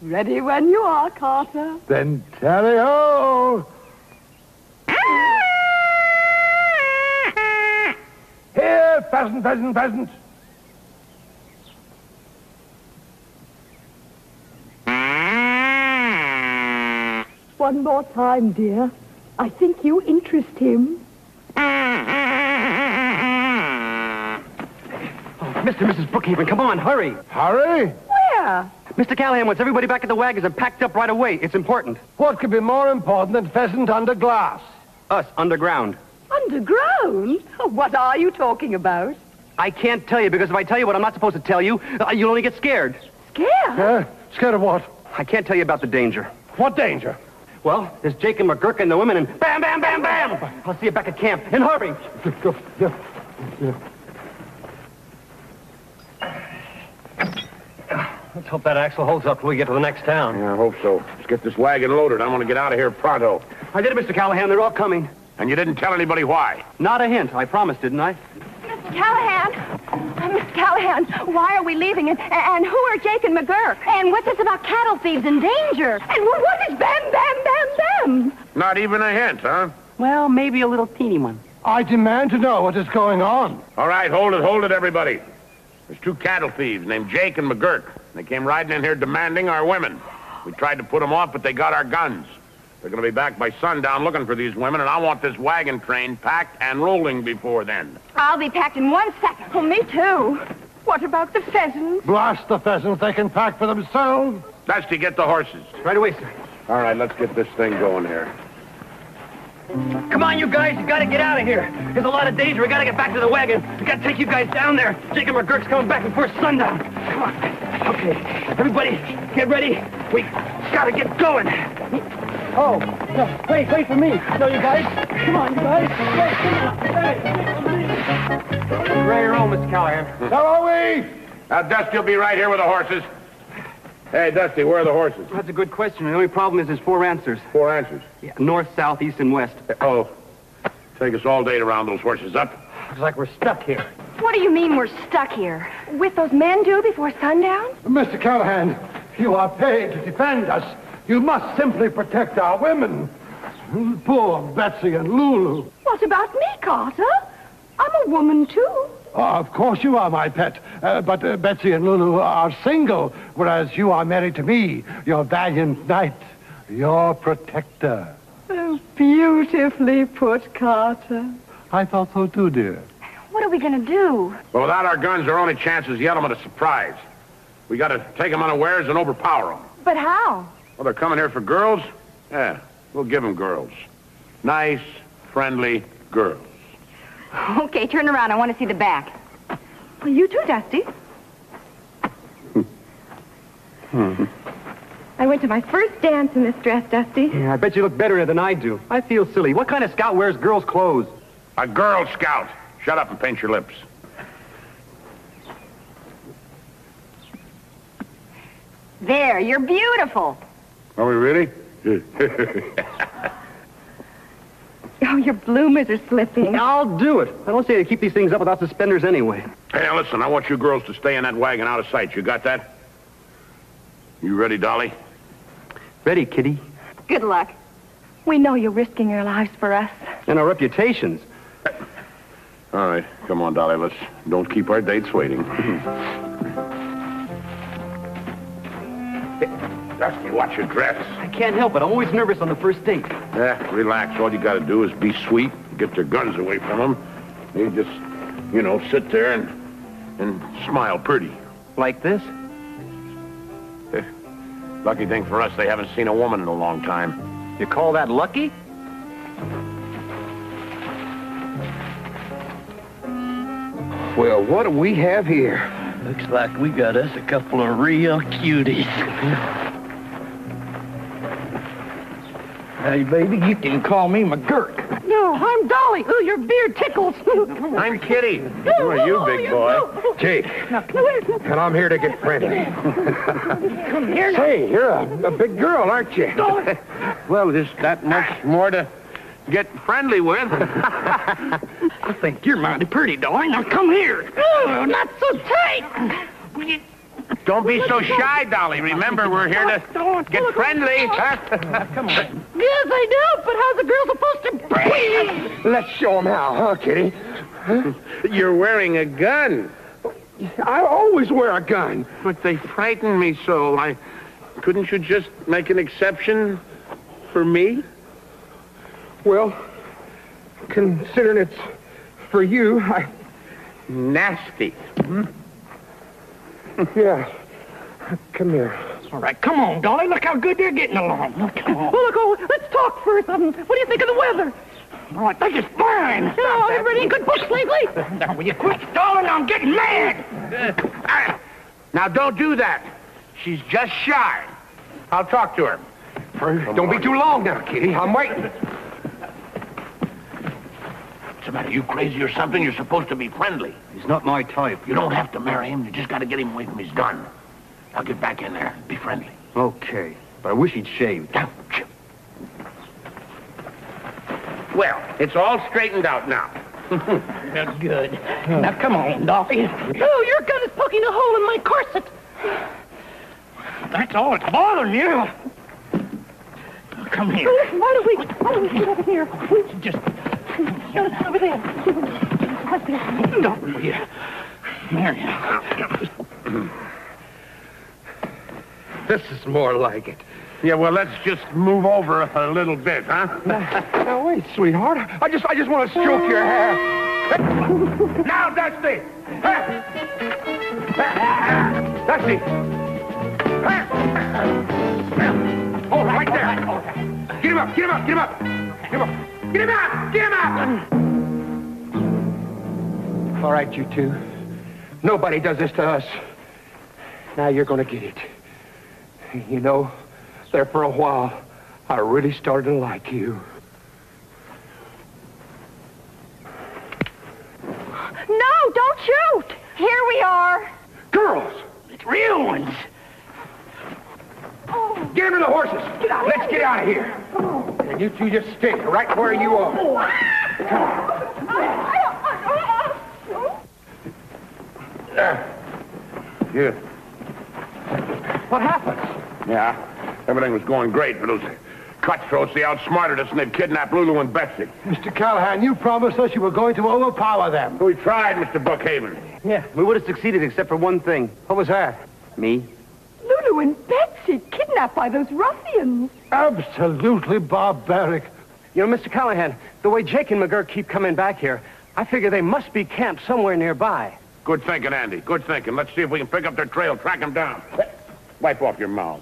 Ready when you are, Carter. Then tally-ho! Here, pheasant, pheasant, pheasant. One more time, dear. I think you interest him. Mr. and Mrs. Brookhaven, come on, hurry. Hurry? Where? Mr. Callahan wants everybody back at the wagons and packed up right away. It's important. What could be more important than pheasant under glass? Us, underground. Underground? What are you talking about? I can't tell you, because if I tell you what I'm not supposed to tell you, you'll only get scared. Scared? Scared of what? I can't tell you about the danger. What danger? Well, there's Jake and McGurk and the women, and bam, bam, bam, bam! I'll see you back at camp. And hurry! Let's hope that axle holds up till we get to the next town. Yeah, I hope so. Let's get this wagon loaded. I want to get out of here pronto. I did it, Mr. Callahan. They're all coming. And you didn't tell anybody why? Not a hint. I promised, didn't I? Mr. Callahan! Mr. Callahan, why are we leaving? And who are Jake and McGurk? And what's this about cattle thieves and danger? And what is bam, bam, bam, bam? Not even a hint, huh? Well, maybe a little teeny one. I demand to know what is going on. All right, hold it, everybody. There's two cattle thieves named Jake and McGurk. They came riding in here demanding our women. We tried to put them off, but they got our guns. They're going to be back by sundown looking for these women, and I want this wagon train packed and rolling before then. I'll be packed in 1 second. Oh, me too. What about the pheasants? Blast the pheasants. They can pack for themselves. Dusty, get the horses. Right away, sir. All right, let's get this thing going here. Come on, you guys. You got to get out of here. There's a lot of danger. We got to get back to the wagon. We got to take you guys down there. Jake and McGurk's coming back before sundown. Come on. Okay. Everybody, get ready. We got to get going. Oh, no, wait for me. No, you guys. Come on, you guys. Wait, come on. Ready to roll, Mr. Callahan. So are we. Now, Dusty will be right here with the horses. Hey, Dusty, where are the horses? That's a good question. The only problem is there's 4 answers. 4 answers? Yeah, north, south, east, and west. Oh, take us all day to round those horses up. Looks like we're stuck here. What do you mean we're stuck here? With those men due before sundown? Mr. Callahan, you are paid to defend us. You must simply protect our women. Poor Betsy and Lulu. What about me, Carter? I'm a woman, too. Oh, of course you are, my pet. But Betsy and Lulu are single, whereas you are married to me, your valiant knight, your protector. Oh, beautifully put, Carter. I thought so too, dear. What are we going to do? Well, without our guns, our only chance is the element of surprise. We got to take them unawares and overpower them. But how? Well, they're coming here for girls? Yeah, we'll give them girls. Nice, friendly girls. Okay, turn around. I want to see the back. Well, you too, Dusty. I went to my first dance in this dress, Dusty. Yeah, I bet you look better than I do. I feel silly. What kind of scout wears girls' clothes? A Girl Scout. Shut up and pinch your lips. There, you're beautiful. Are we really? Oh, your bloomers are slipping. I'll do it. I don't say to keep these things up without suspenders anyway. Hey, now listen, I want you girls to stay in that wagon out of sight. You got that? You ready, Dolly? Ready, Kitty. Good luck. We know you're risking your lives for us. And our reputations. All right, come on, Dolly. Let's don't keep our dates waiting. Dusty, watch your dress. I can't help it. I'm always nervous on the first date. Yeah, relax. All you got to do is be sweet, get your guns away from them. You just, sit there and smile pretty. Like this? Lucky thing for us, they haven't seen a woman in a long time. You call that lucky? Well, what do we have here? Looks like we got us a couple of real cuties. Hey, baby, you can call me McGurk. No, I'm Dolly. Ooh, your beard tickles. I'm Kitty. Who are you, big boy? Jake. And I'm here to get friendly. Come here now. Say, you're a big girl, aren't you? Well, there's that much more to get friendly with. I think you're mighty pretty, Dolly. Now come here. Oh, not so tight. Don't be so shy, Dolly. Remember, we're here to get friendly. Come on. Yes, I do, but how's a girl supposed to breathe? Let's show them how, huh, Kitty? You're wearing a gun. I always wear a gun. But they frighten me so. Couldn't you just make an exception for me? Well, considering it's for you, Nasty. Yeah. Come here. All right, come on, Dolly. Look how good they're getting along. Now, come on. Well, look, let's talk first. What do you think of the weather? Oh, I think it's fine. Oh, I've read any good books lately. Now, will you quit stalling? I'm getting mad. Now, don't do that. She's just shy. I'll talk to her. Don't be too long now, Kitty. I'm waiting. What's the matter? You crazy or something? You're supposed to be friendly. He's not my type. You don't have to marry him. You just got to get him away from his gun. Now get back in there. Be friendly. Okay, but I wish he'd shaved. Well, it's all straightened out now. That's good. Now, come on, Dolly. Oh, your gun is poking a hole in my corset. That's all that's bothering you. Come here. Why don't we get over here? Just Over there. don't will you? Marion. This is more like it. Yeah, well, let's just move over a little bit, huh? Now, wait, sweetheart. I just want to stroke your hair. Now, Dusty! Dusty! Oh, right there! Get him up! Get him up! Get him up! Get him up! Get him up! Get him up! All right, you two. Nobody does this to us. Now you're going to get it. You know, there for a while, I really started to like you. No, don't shoot. Here we are. Girls! It's real ones. Get him to the horses. Let's get out of here. And you two just stay right where you are. Here. What happened? Yeah, everything was going great, but those cutthroats, they outsmarted us and they've kidnapped Lulu and Betsy. Mr. Callahan, you promised us you were going to overpower them. We tried, Mr. Buckhaven. Yeah, we would have succeeded except for one thing. What was that? Me. Lulu and Betsy kidnapped by those ruffians. Absolutely barbaric. You know, Mr. Callahan, the way Jake and McGurk keep coming back here, I figure they must be camped somewhere nearby. Good thinking, Andy. Good thinking. Let's see if we can pick up their trail, track them down. Wipe off your mouth.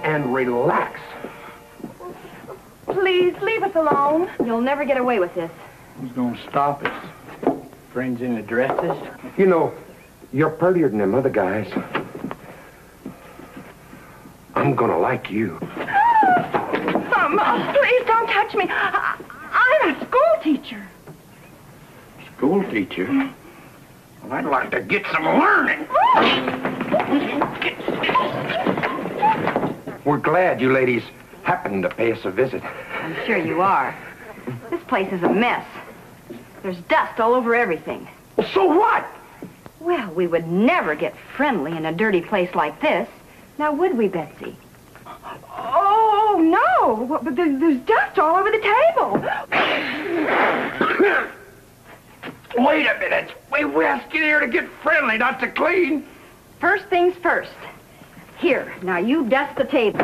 And relax. Please, leave us alone. You'll never get away with this. Who's going to stop us? Friends in the dresses? You know, you're prettier than them other guys. I'm gonna like you. Please don't touch me. I'm a school teacher. School teacher? Well, I'd like to get some learning. We're glad you ladies happened to pay us a visit. I'm sure you are. This place is a mess. There's dust all over everything. Well, so what? Well, we would never get friendly in a dirty place like this. Now, would we, Betsy? Oh, no. But there's dust all over the table. Wait a minute. We asked you here to get friendly, not to clean. First things first. Here, now you dust the table.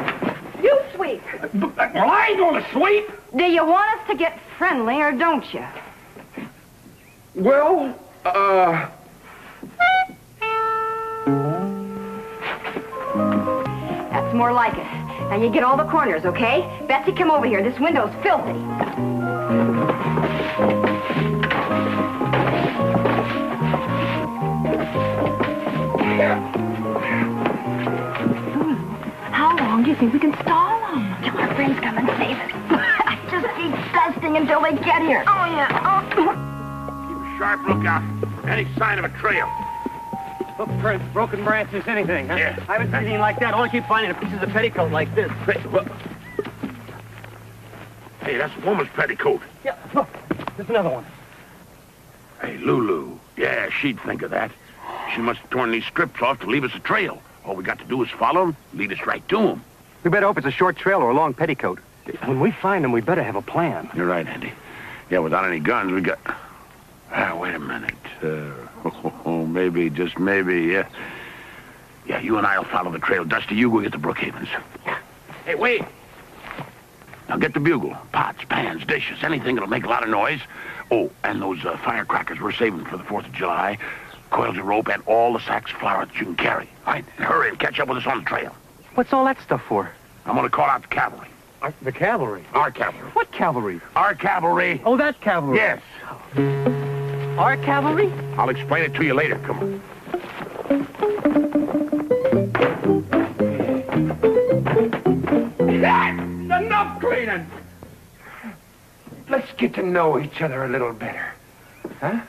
You sweep. Well, I ain't gonna sweep. Do you want us to get friendly or don't you? Well, That's more like it. Now you get all the corners, okay? Betsy, come over here. This window's filthy. How long do you think we can stall them? Till our friends come and save us. I just keep dusting until they get here. Oh, yeah. Keep a sharp lookout. Any sign of a trail. Footprints, broken branches, anything, huh? Yeah. I haven't seen anything like that. All I keep finding are pieces of petticoat like this. Hey, that's a woman's petticoat. Yeah, look, there's another one. Hey, Lulu. Yeah, she'd think of that. She must have torn these strips off to leave us a trail. All we got to do is follow them, lead us right to them. We better hope it's a short trail or a long petticoat. When we find them, we better have a plan. You're right, Andy. Yeah, without any guns, we got... wait a minute. Maybe, just maybe, yeah. Yeah, you and I'll follow the trail. Dusty, you go get the Brookhavens. Hey, wait. Now get the bugle. Pots, pans, dishes, anything that'll make a lot of noise. Oh, and those firecrackers we're saving for the 4th of July. Coils of rope and all the sacks of flour that you can carry. All right, and hurry and catch up with us on the trail. What's all that stuff for? I'm going to call out the cavalry. The cavalry? Our cavalry. What cavalry? Our cavalry. Oh, that cavalry? Yes. Our cavalry? I'll explain it to you later. Come on. Enough cleaning. Let's get to know each other a little better. Huh?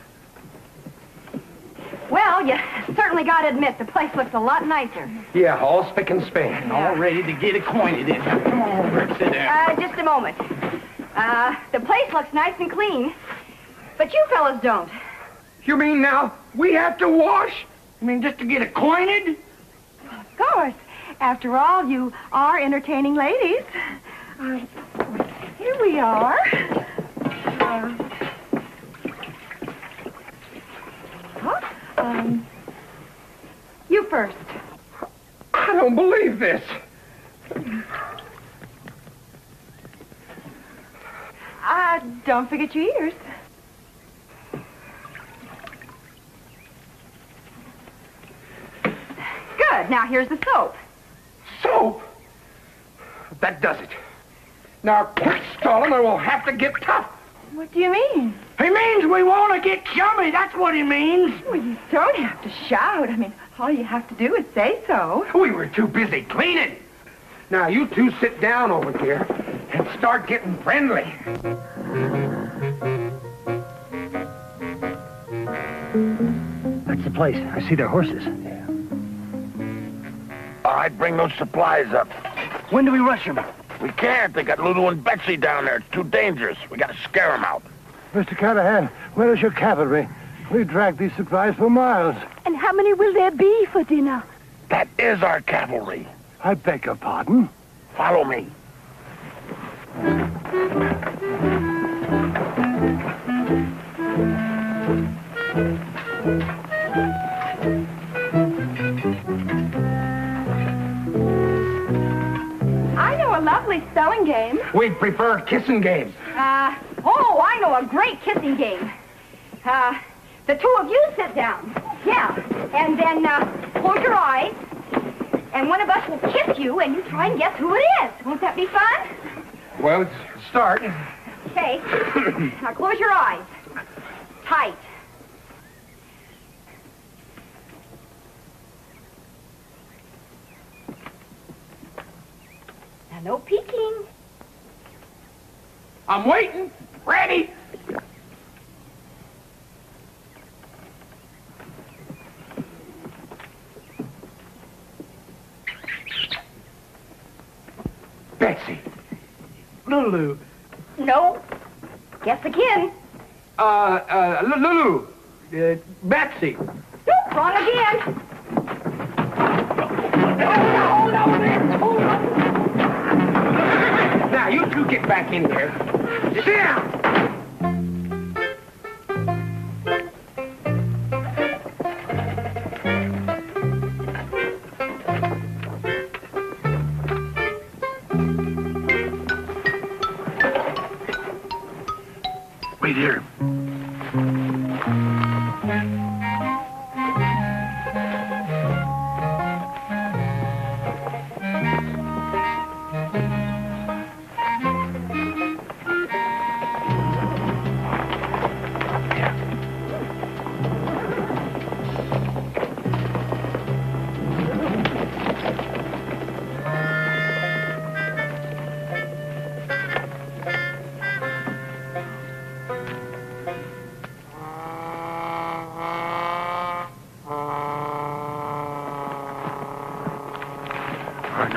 Well, you certainly got to admit, the place looks a lot nicer. Yeah, all spick and span. All ready to get acquainted in. Come on over and sit down. Just a moment. The place looks nice and clean, but you fellas don't. You mean now we have to wash? You mean just to get acquainted? Of course. After all, you are entertaining ladies. Here we are. You first. I don't believe this. Don't forget your ears. Good. Now here's the soap. Soap? That does it. Now quit stalling or we'll have to get tough. What do you mean? He means we want to get chummy. That's what he means. Well, you don't have to shout. I mean, all you have to do is say so. We were too busy cleaning. Now, you two sit down over here and start getting friendly. That's the place. I see their horses. Yeah. All right, bring those supplies up. When do we rush them? We can't. They got Lulu and Betsy down there. It's too dangerous. We got to scare them out. Mr. Callahan, where is your cavalry? We dragged these supplies for miles. And how many will there be for dinner? That is our cavalry. I beg your pardon? Follow me. I know a lovely spelling game. We'd prefer a kissing game. I know a great kissing game. The two of you sit down. Yeah. And then, close your eyes. And one of us will kiss you, and you try and guess who it is. Won't that be fun? Well, let's start. Okay. Now, close your eyes. Tight. Now, no peeking. I'm waiting. Ready. Betsy. Lulu. No. Guess again. Lulu. Betsy. Nope, wrong again. Hold on there. Hold on. Now, you two get back in here. Sit down. here.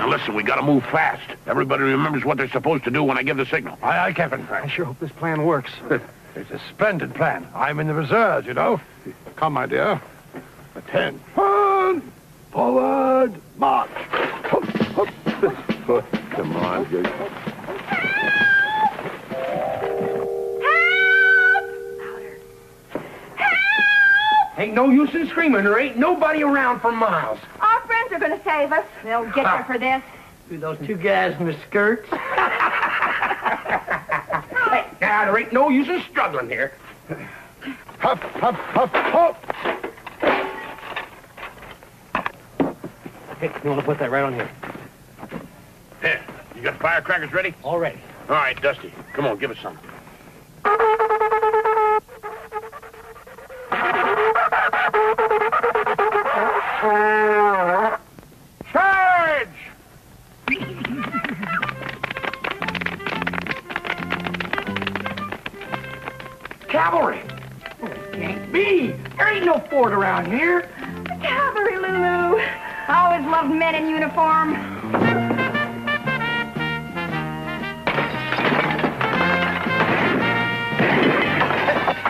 Listen, we gotta move fast. Everybody remembers what they're supposed to do when I give the signal. Aye, aye, Captain. I sure hope this plan works. It's a splendid plan. I'm in the reserves, you know. Come, my dear. 10. Forward, march. Come on, Jake. Ain't no use in screaming. There ain't nobody around for miles. Our friends are going to save us. They'll get you for this. Those two guys in the skirts. Hey, now, there ain't no use in struggling here. Huff, huff, huff, huff. Hey, you want to put that right on here? Here, you got firecrackers ready? All ready. All right, Dusty. Come on, give us some. Charge! Cavalry! Oh, it can't be. There ain't no fort around here. Cavalry, Lulu. I always loved men in uniform.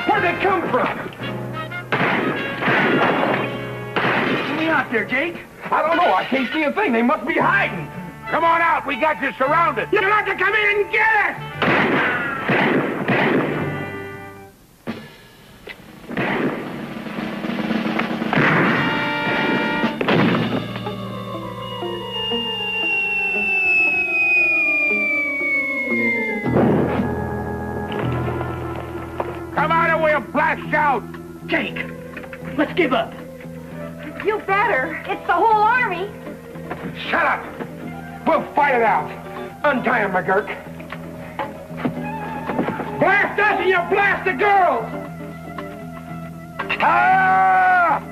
Where'd they come from? Get me out there, Jake. I don't know. I can't see a thing. They must be hiding. Come on out. We got you surrounded. You'll have to come in and get us! Come on and we'll blast out. Jake, let's give up. You better. It's the whole army. Shut up! We'll fight it out. Untie him, McGurk. Blast us and you blast the girls! Ah!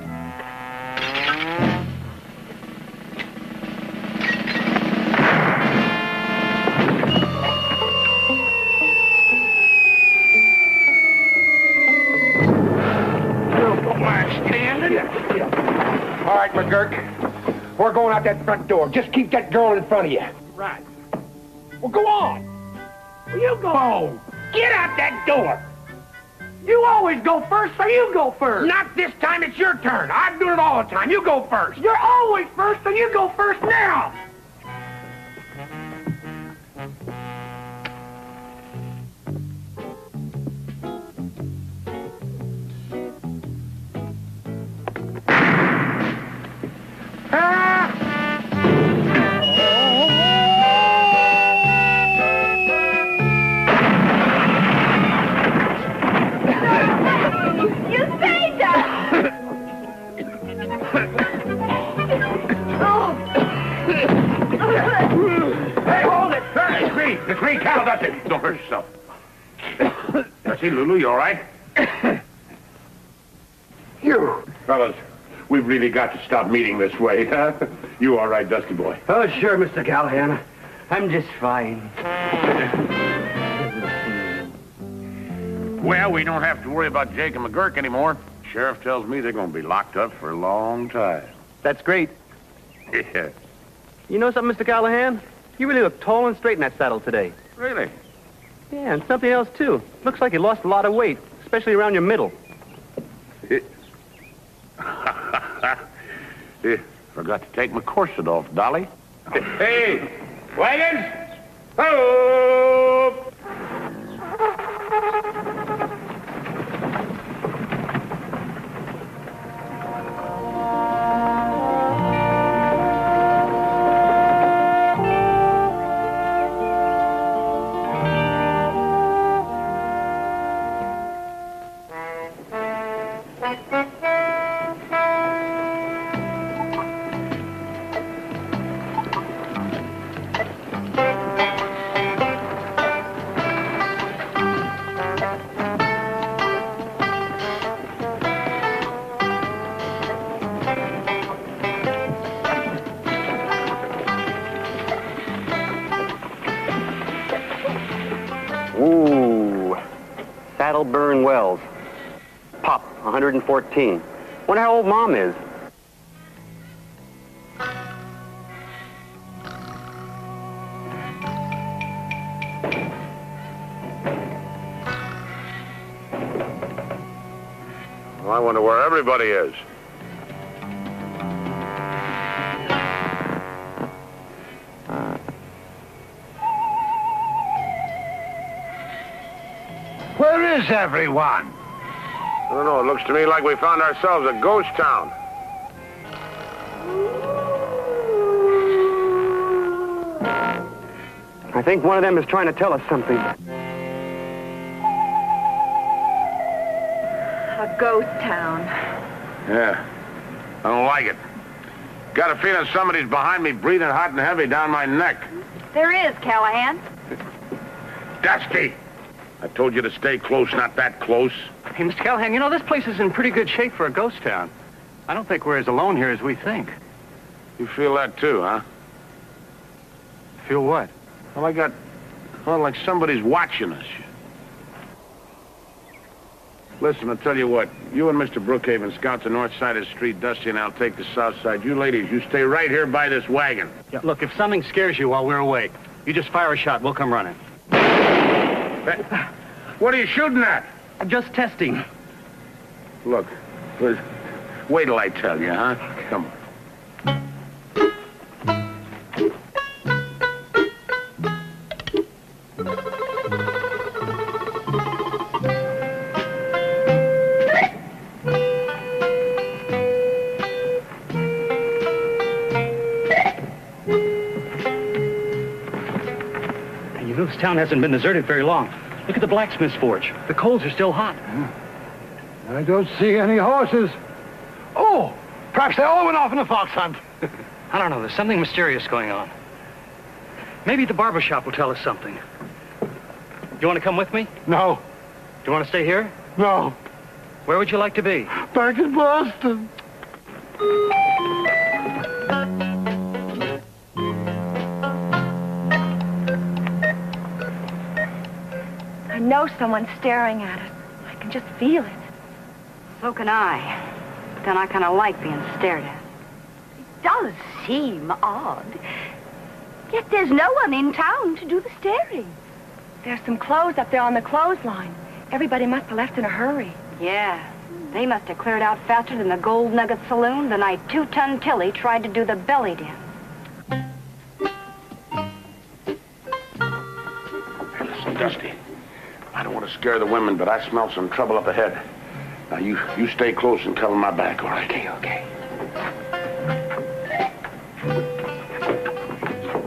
All right, McGurk. We're going out that front door. Just keep that girl in front of you. Right. Well, go on. Well, you go. Get out that door. You always go first, so you go first. Not this time. It's your turn. I'm doing it all the time. You go first. You're always first, so you go first now. Don't hurt yourself. Dusty, Lulu, you all right? You. Fellas, we've really got to stop meeting this way, huh? You all right, Dusty boy? Oh, sure, Mr. Callahan. I'm just fine. Well, we don't have to worry about Jake and McGurk anymore. Sheriff tells me they're going to be locked up for a long time. That's great. Yeah. You know something, Mr. Callahan? You really look tall and straight in that saddle today. Really? Yeah, and something else, too. Looks like you lost a lot of weight, especially around your middle. Forgot to take my corset off, Dolly. Hey, wagons! Ho! Ooh. Saddleburn Wells. Pop, 114. Wonder how old Mom is. Well, I wonder where everybody is. Where is everyone? I don't know. It looks to me like we found ourselves a ghost town. I think one of them is trying to tell us something. A ghost town. Yeah. I don't like it. Got a feeling somebody's behind me breathing hot and heavy down my neck. There is, Callahan. Dusty! I told you to stay close, not that close. Hey, Mr. Callahan, you know, this place is in pretty good shape for a ghost town. I don't think we're as alone here as we think. You feel that too, huh? Feel what? Well, like somebody's watching us. Listen, I'll tell you what. You and Mr. Brookhaven scout the north side of the street. Dusty and I'll take the south side. You ladies, you stay right here by this wagon. Yeah, look, if something scares you while we're awake, you just fire a shot. We'll come running. What are you shooting at? Just testing. Look, wait till I tell you, huh? Come on. This town hasn't been deserted very long. Look at the blacksmith's forge. The coals are still hot. I don't see any horses. Oh, perhaps they all went off on a fox hunt. I don't know. There's something mysterious going on. Maybe the barber shop will tell us something. You want to come with me? No. Do you want to stay here? No. Where would you like to be? Back in Boston. I know someone's staring at us. I can just feel it. So can I. But then I kind of like being stared at. It does seem odd. Yet there's no one in town to do the staring. There's some clothes up there on the clothesline. Everybody must have left in a hurry. Yeah. They must have cleared out faster than the Gold Nugget Saloon the night 2-Ton Tilly tried to do the belly dance. Hey, listen, Dusty. I don't want to scare the women, but I smell some trouble up ahead. Now, you stay close and cover my back, all right? Okay.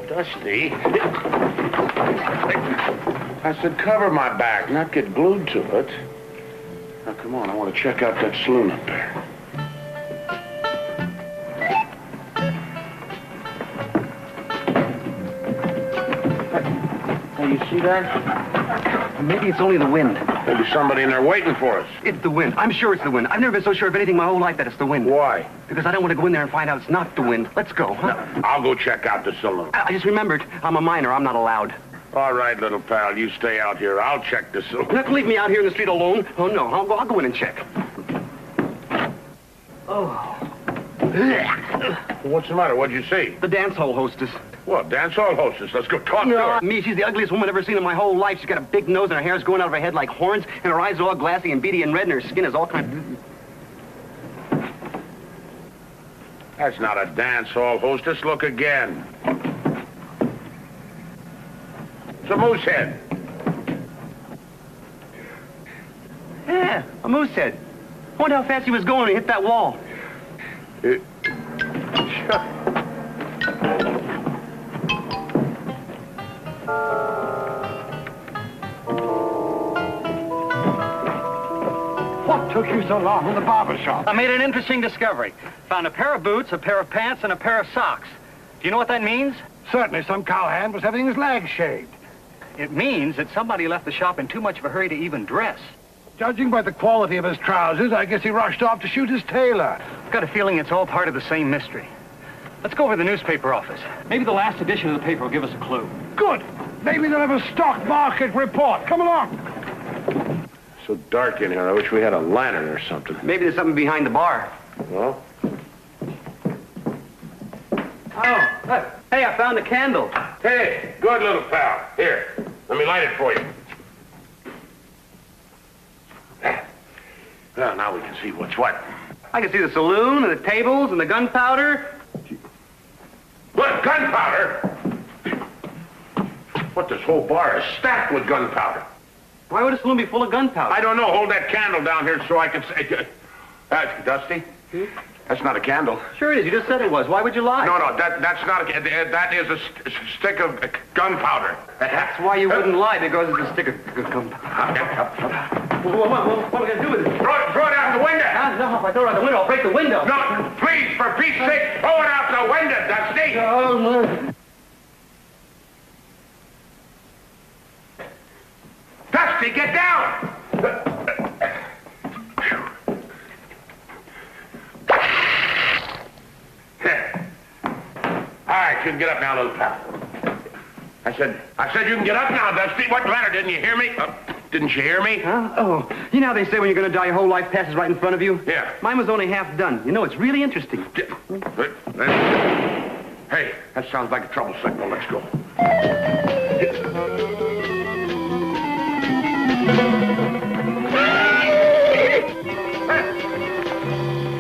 Dusty. I said cover my back, not get glued to it. Now, come on, I want to check out that saloon up there. Hey, you see that? Maybe it's only the wind. Maybe somebody in there waiting for us. It's the wind. I'm sure it's the wind. I've never been so sure of anything my whole life that it's the wind. Why? Because I don't want to go in there and find out it's not the wind. Let's go, huh? No, I'll go check out the saloon. I just remembered, I'm a minor. I'm not allowed. All right, little pal, you stay out here. I'll check the saloon. You're not going to leave me out here in the street alone? Oh, no. I'll go in and check. Oh. What's the matter? What'd you see? The dance hall hostess. Well, dance hall hostess. Let's go talk to her. Me, she's the ugliest woman I've ever seen in my whole life. She's got a big nose and her hair's going out of her head like horns, and her eyes are all glassy and beady and red, and her skin is all kind of... That's not a dance hall hostess. Look again. It's a moose head. Yeah, a moose head. I wonder how fast he was going when he hit that wall. What took you so long in the barber shop? I made an interesting discovery. Found a pair of boots, a pair of pants, and a pair of socks. Do you know what that means? Certainly some cowhand was having his legs shaved. It means that somebody left the shop in too much of a hurry to even dress. Judging by the quality of his trousers, I guess he rushed off to shoot his tailor. I've got a feeling it's all part of the same mystery. Let's go over to the newspaper office. Maybe the last edition of the paper will give us a clue. Good. Maybe they'll have a stock market report. Come along. So dark in here. I wish we had a lantern or something. Maybe there's something behind the bar. Well? Oh, look. Hey, I found a candle. Hey, good little pal. Here, let me light it for you. Well, now we can see what's what. I can see the saloon and the tables and the gunpowder. What, gunpowder? What, this whole bar is stacked with gunpowder. Why would a saloon be full of gunpowder? I don't know. Hold that candle down here so I can say... Dusty? That's not a candle. Sure it is. You just said it was. Why would you lie? No, that's not a... That is a stick of gunpowder. That's why you wouldn't lie, because it's a stick of gunpowder. What are we going to do with it? Throw it out the window. No, if I throw it out the window, I'll break the window. No, please, for Pete's sake, throw it out the window, Dusty. Dusty, get down! All right, you can get up now, little pal. I said you can get up now, Dusty. What matter? Didn't you hear me? Didn't you hear me? Huh? Oh, you know how they say when you're going to die, your whole life passes right in front of you? Yeah. Mine was only half done. You know, it's really interesting. Hey, that sounds like a trouble signal. Let's go.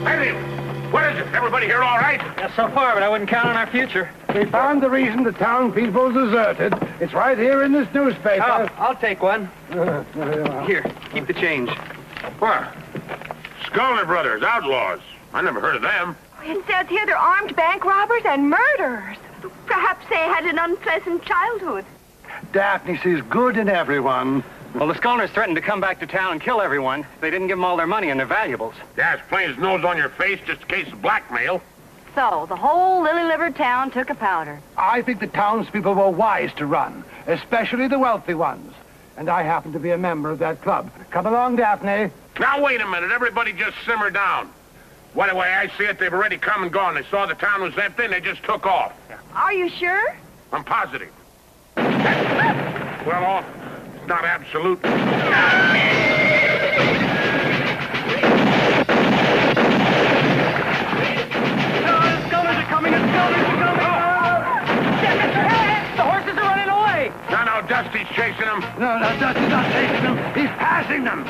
Hey, what is it? Everybody here all right? Yeah, so far, but I wouldn't count on our future. We found the reason the town people deserted. It's right here in this newspaper. Oh, I'll take one. Here, keep the change. What? Sculner Brothers, outlaws. I never heard of them. It says here they're armed bank robbers and murderers. Perhaps they had an unpleasant childhood. Daphne sees good in everyone. Well, the Sculners threatened to come back to town and kill everyone. They didn't give them all their money and their valuables. Yeah, it's plain as nose on your face, just in case of blackmail. So, the whole lily-livered town took a powder. I think the townspeople were wise to run, especially the wealthy ones. And I happen to be a member of that club. Come along, Daphne. Now, wait a minute. Everybody just simmer down. Well, the way I see it, they've already come and gone. They saw the town was empty, and they just took off. Are you sure? I'm positive. Well, it's not absolute. No, Dusty's chasing them. No, Dusty's not chasing them. He's passing them.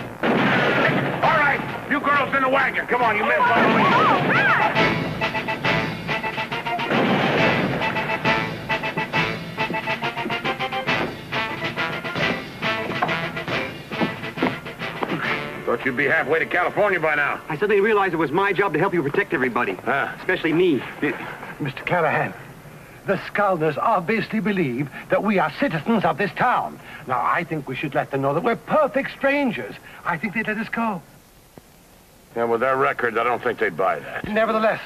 All right, you girls in the wagon. Come on, you men follow me. All right. Thought you'd be halfway to California by now. I suddenly realized it was my job to help you protect everybody. Especially me. Mr. Callahan, the Sculners obviously believe that we are citizens of this town. Now, I think we should let them know that we're perfect strangers. I think they'd let us go. Yeah, with their records, I don't think they'd buy that. Nevertheless,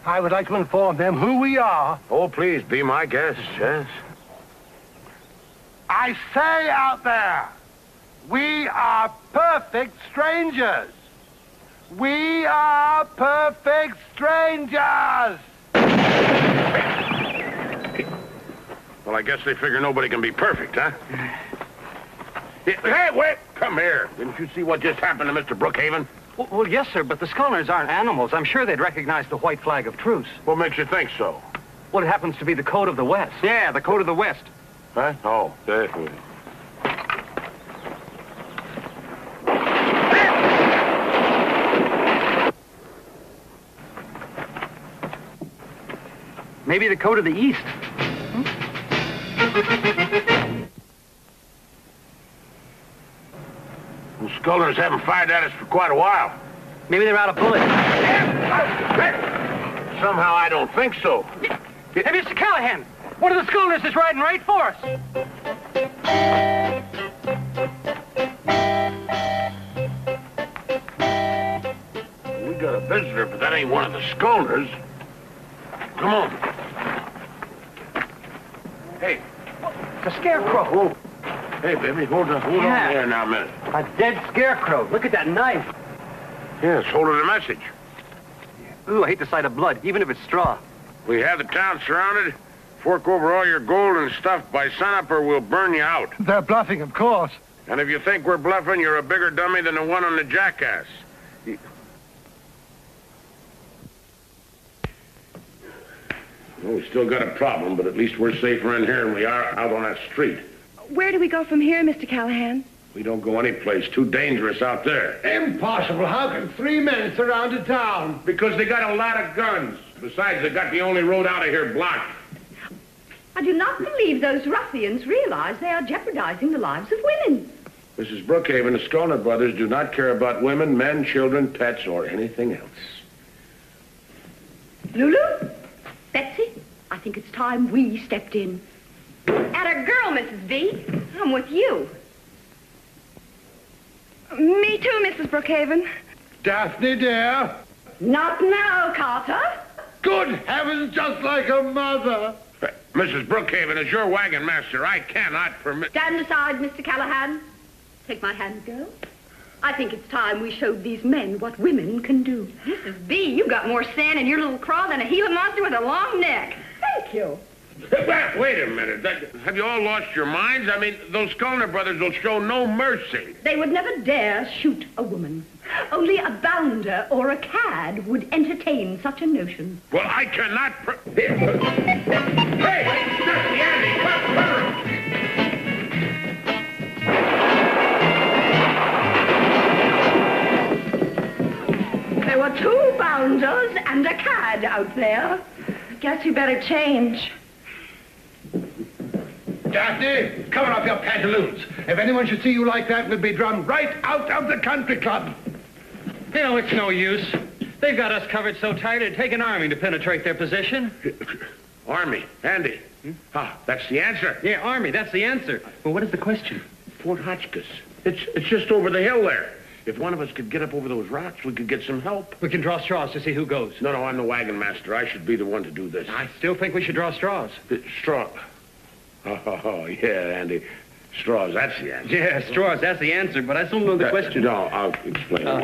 I would like to inform them who we are. Oh, please, be my guest, yes. I say out there, we are perfect strangers. We are perfect strangers. Well, I guess they figure nobody can be perfect, huh? Hey, wait! Come here. Didn't you see what just happened to Mr. Brookhaven? Well, yes, sir, but the Sculners aren't animals. I'm sure they'd recognize the white flag of truce. What makes you think so? Well, it happens to be the code of the West. Yeah, the code of the West. Huh? Oh, definitely. Maybe the code of the East. The Sculners haven't fired at us for quite a while. Maybe they're out of bullets. Somehow I don't think so. Hey, Mr. Callahan, one of the Sculners is riding right for us. We got a visitor, but that ain't one of the Sculners. Come on. Hey. It's a scarecrow. Whoa. Hey, baby, hold on there now a minute. A dead scarecrow. Look at that knife. Yeah, it's holding a message. Ooh, I hate the sight of blood, even if it's straw. We have the town surrounded. Fork over all your gold and stuff by sunup or we'll burn you out. They're bluffing, of course. And if you think we're bluffing, you're a bigger dummy than the one on the jackass. Well, we still got a problem, but at least we're safer in here than we are out on that street. Where do we go from here, Mr. Callahan? We don't go any place. Too dangerous out there. Impossible. How can 3 men surround a town? Because they got a lot of guns. Besides, they got the only road out of here blocked. I do not believe those ruffians realize they are jeopardizing the lives of women. Mrs. Brookhaven, the Skolner brothers do not care about women, men, children, pets, or anything else. Lulu? Betsy? I think it's time we stepped in. Atta girl, Mrs. V. I'm with you. Me too, Mrs. Brookhaven. Daphne, dear. Not now, Carter. Good heavens, just like a mother. Mrs. Brookhaven, as your wagon master, I cannot permit... Stand aside, Mr. Callahan. Take my hand, girl. I think it's time we showed these men what women can do. Mrs. B, you got more sand in your little craw than a Gila monster with a long neck. Thank you. Wait a minute. Have you all lost your minds? I mean, those Skolner brothers will show no mercy. They would never dare shoot a woman. Only a bounder or a cad would entertain such a notion. Well, I cannot... Hey! Dusty Andy! Come! There were 2 bounders and a cad out there. Guess you better change. Daphne, cover up your pantaloons. If anyone should see you like that, we'll be drummed right out of the country club. You know, it's no use. They've got us covered so tight it'd take an army to penetrate their position. Army, Andy. Ah, that's the answer. Yeah, army, that's the answer. Well, what is the question? Fort Hotchkiss. It's just over the hill there. If one of us could get up over those rocks, we could get some help. We can draw straws to see who goes. No, I'm the wagon master. I should be the one to do this. I still think we should draw straws. Straw. Oh, yeah, Andy. Straws, that's the answer. Yeah, straws, that's the answer, but I still don't know the question. No, I'll explain it.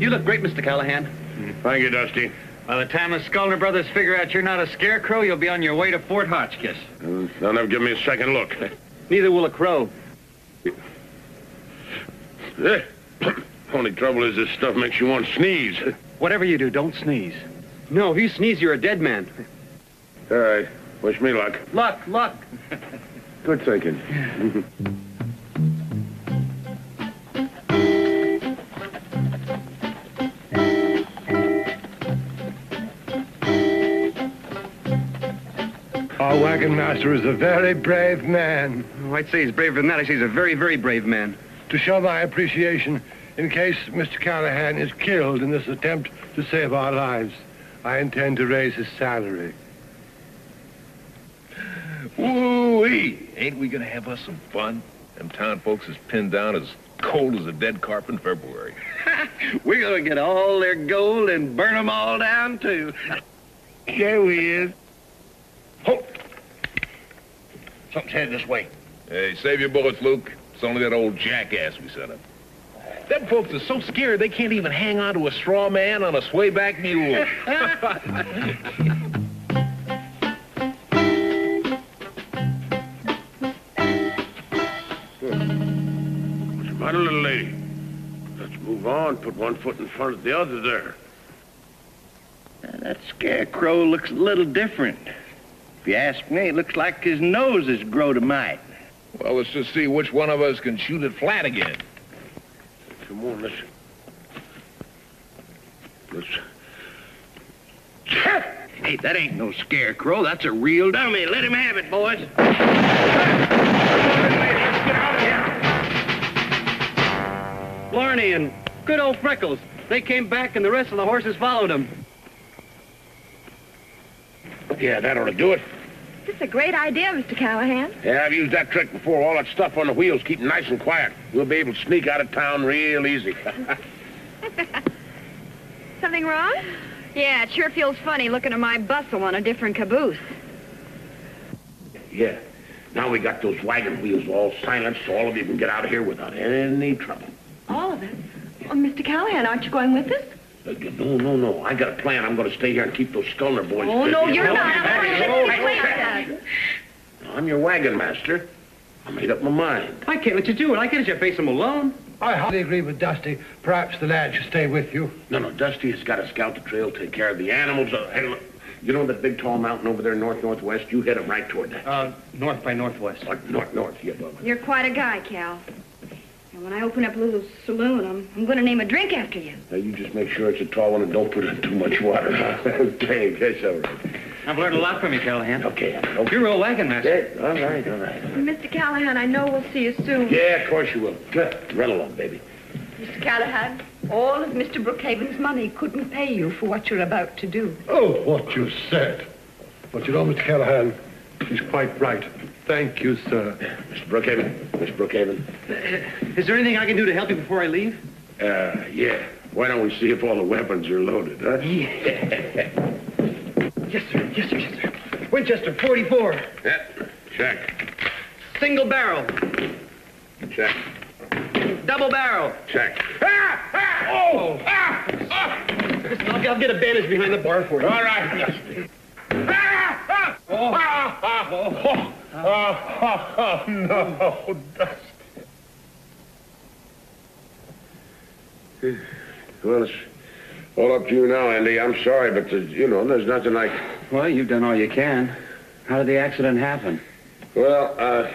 You look great, Mr. Callahan. Thank you, Dusty. By the time the Skolner brothers figure out you're not a scarecrow, you'll be on your way to Fort Hotchkiss. They'll never give me a second look. Neither will a crow. Only trouble is this stuff makes you want to sneeze. Whatever you do, don't sneeze. No, if you sneeze, you're a dead man. All right. Wish me luck. Luck. Good thinking. Our wagon master is a very brave man. Oh, I'd say he's braver than that. I'd say he's a very, very brave man. To show my appreciation, in case Mr. Callahan is killed in this attempt to save our lives, I intend to raise his salary. Woo-wee! Ain't we gonna have us some fun? Them town folks is pinned down as cold as a dead carp in February. We're gonna get all their gold and burn them all down, too. There we is. Halt! Something's headed this way. Hey, save your bullets, Luke. It's only that old jackass we sent up. Them folks are so scared they can't even hang on to a straw man on a swayback mule. What's the matter, little lady? Let's move on. Put one foot in front of the other there. That scarecrow looks a little different. If you ask me, it looks like his nose has grown a mite. Well, let's just see which one of us can shoot it flat again. Come on, let's... Hey, that ain't no scarecrow. That's a real dummy. Let him have it, boys. Let's get out of here. Blarney and good old Freckles. They came back and the rest of the horses followed them. Yeah, that ought to do it. This is a great idea, Mr. Callahan. Yeah, I've used that trick before. All that stuff on the wheels, keep them nice and quiet. We'll be able to sneak out of town real easy. Something wrong? Yeah, it sure feels funny looking at my bustle on a different caboose. Yeah. Now we got those wagon wheels all silenced so all of you can get out of here without any trouble. All of us? Oh, Mr. Callahan, aren't you going with us? No. I got a plan. I'm going to stay here and keep those Scullner boys Oh, busy. no, you're not. I'm not. I'm your wagon master. I made up my mind. I can't let you do it. I can't let you face him alone. I hardly agree with Dusty. Perhaps the lad should stay with you. No, Dusty has got to scout the trail, take care of the animals. Hey, look, you know that big tall mountain over there, north-northwest? You head him right toward that. North by northwest. North, yeah. You're quite a guy, Cal. And when I open up a little saloon, I'm going to name a drink after you. Now, you just make sure it's a tall one and don't put in too much water. Okay, that's all right. I've learned a lot from you, Callahan. Okay. You're a wagon master. Yeah, all right. Mr. Callahan, I know we'll see you soon. Yeah, of course you will. Good. Run along, baby. Mr. Callahan, all of Mr. Brookhaven's money couldn't pay you for what you're about to do. Oh, what you said. But you know, Mr. Callahan, he's quite right. Thank you, sir. Mr. Brookhaven. Is there anything I can do to help you before I leave? Yeah. Why don't we see if all the weapons are loaded, huh? Yeah. Yes, sir. Winchester, 44. Yeah, check. Single barrel. Check. Double barrel. Check. Listen, I'll get a bandage behind the bar for you. All right. No, Dusty. Well, it's all up to you now, Andy. I'm sorry, but, there's nothing like... Well, you've done all you can. How did the accident happen? Well,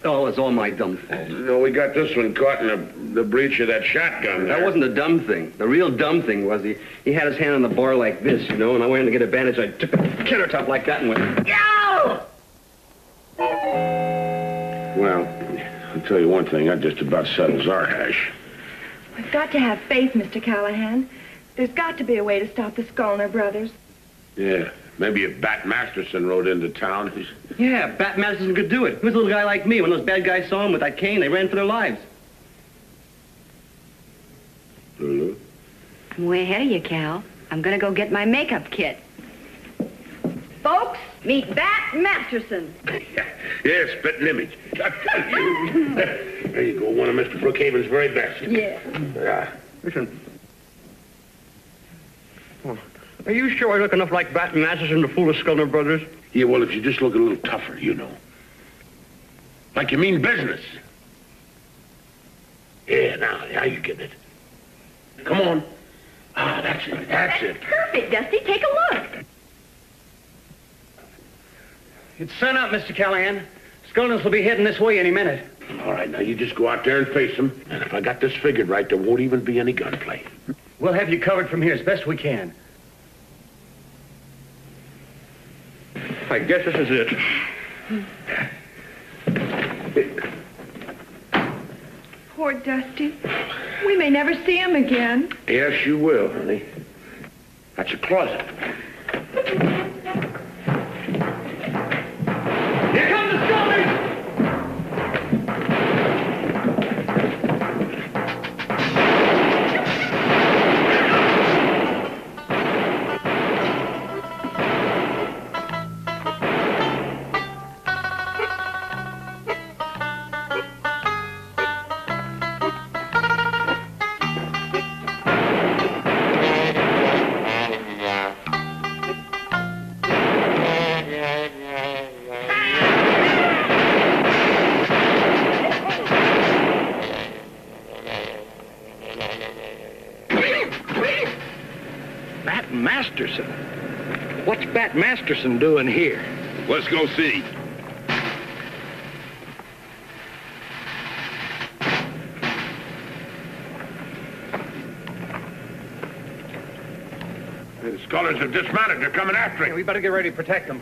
Oh, it's all my dumb fault. we got this one caught in the breech of that shotgun there. That wasn't the dumb thing. The real dumb thing was he had his hand on the bar like this, and I went in to get a bandage. I took the countertop like that and went, yow! Well, I'll tell you one thing. That just about settles our hash. We've got to have faith, Mr. Callahan. There's got to be a way to stop the Scullner brothers. Yeah, maybe if Bat Masterson rode into town. Yeah, Bat Madison could do it. He was a little guy like me. When those bad guys saw him with that cane, they ran for their lives. Lulu? I'm way ahead of you, Cal. I'm going to go get my makeup kit. Folks, meet Bat Masterson. Yeah, spitting image. There you go, one of Mr. Brookhaven's very best. Yeah. Listen. Are you sure I look enough like Bat Masterson to fool the Scullner brothers? Yeah, well, if you just look a little tougher, Like you mean business. Yeah, now you get it. Come on. Ah, that's it. That's it. Perfect, Dusty. Take a look. It's sun up, Mr. Callahan. Scullners will be heading this way any minute. All right, now you just go out there and face them. And if I got this figured right, there won't even be any gunplay. We'll have you covered from here as best we can. I guess this is it. Poor Dusty. We may never see him again. Yes, you will, honey. That's a closet. Here come the Scullners! Masterson. What's Bat Masterson doing here? Let's go see. The Scullners have dismounted. They're coming after him. We better get ready to protect them.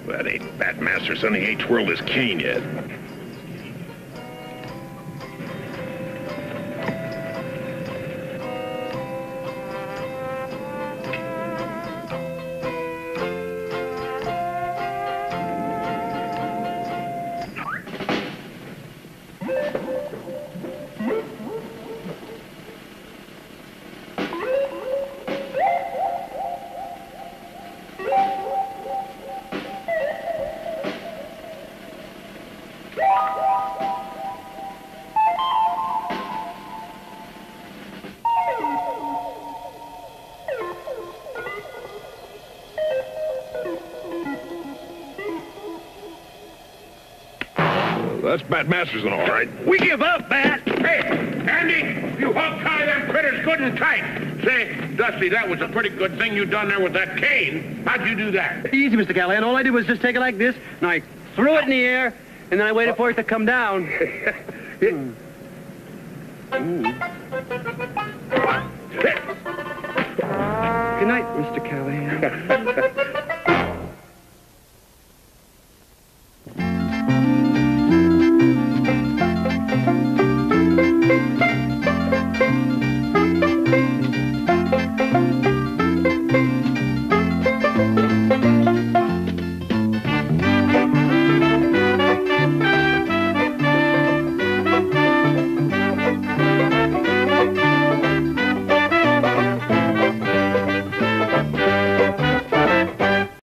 That ain't Bat Masterson. He ain't twirled his cane yet. That's Bat Masterson, all right. We give up, Bat. Hey, Andy, you hog-tie them critters good and tight. Say, Dusty, that was a pretty good thing you done there with that cane. How'd you do that? Easy, Mr. Callahan. All I did was just take it like this, and I threw it in the air, and then I waited for it to come down. Good night, Mr. Callahan.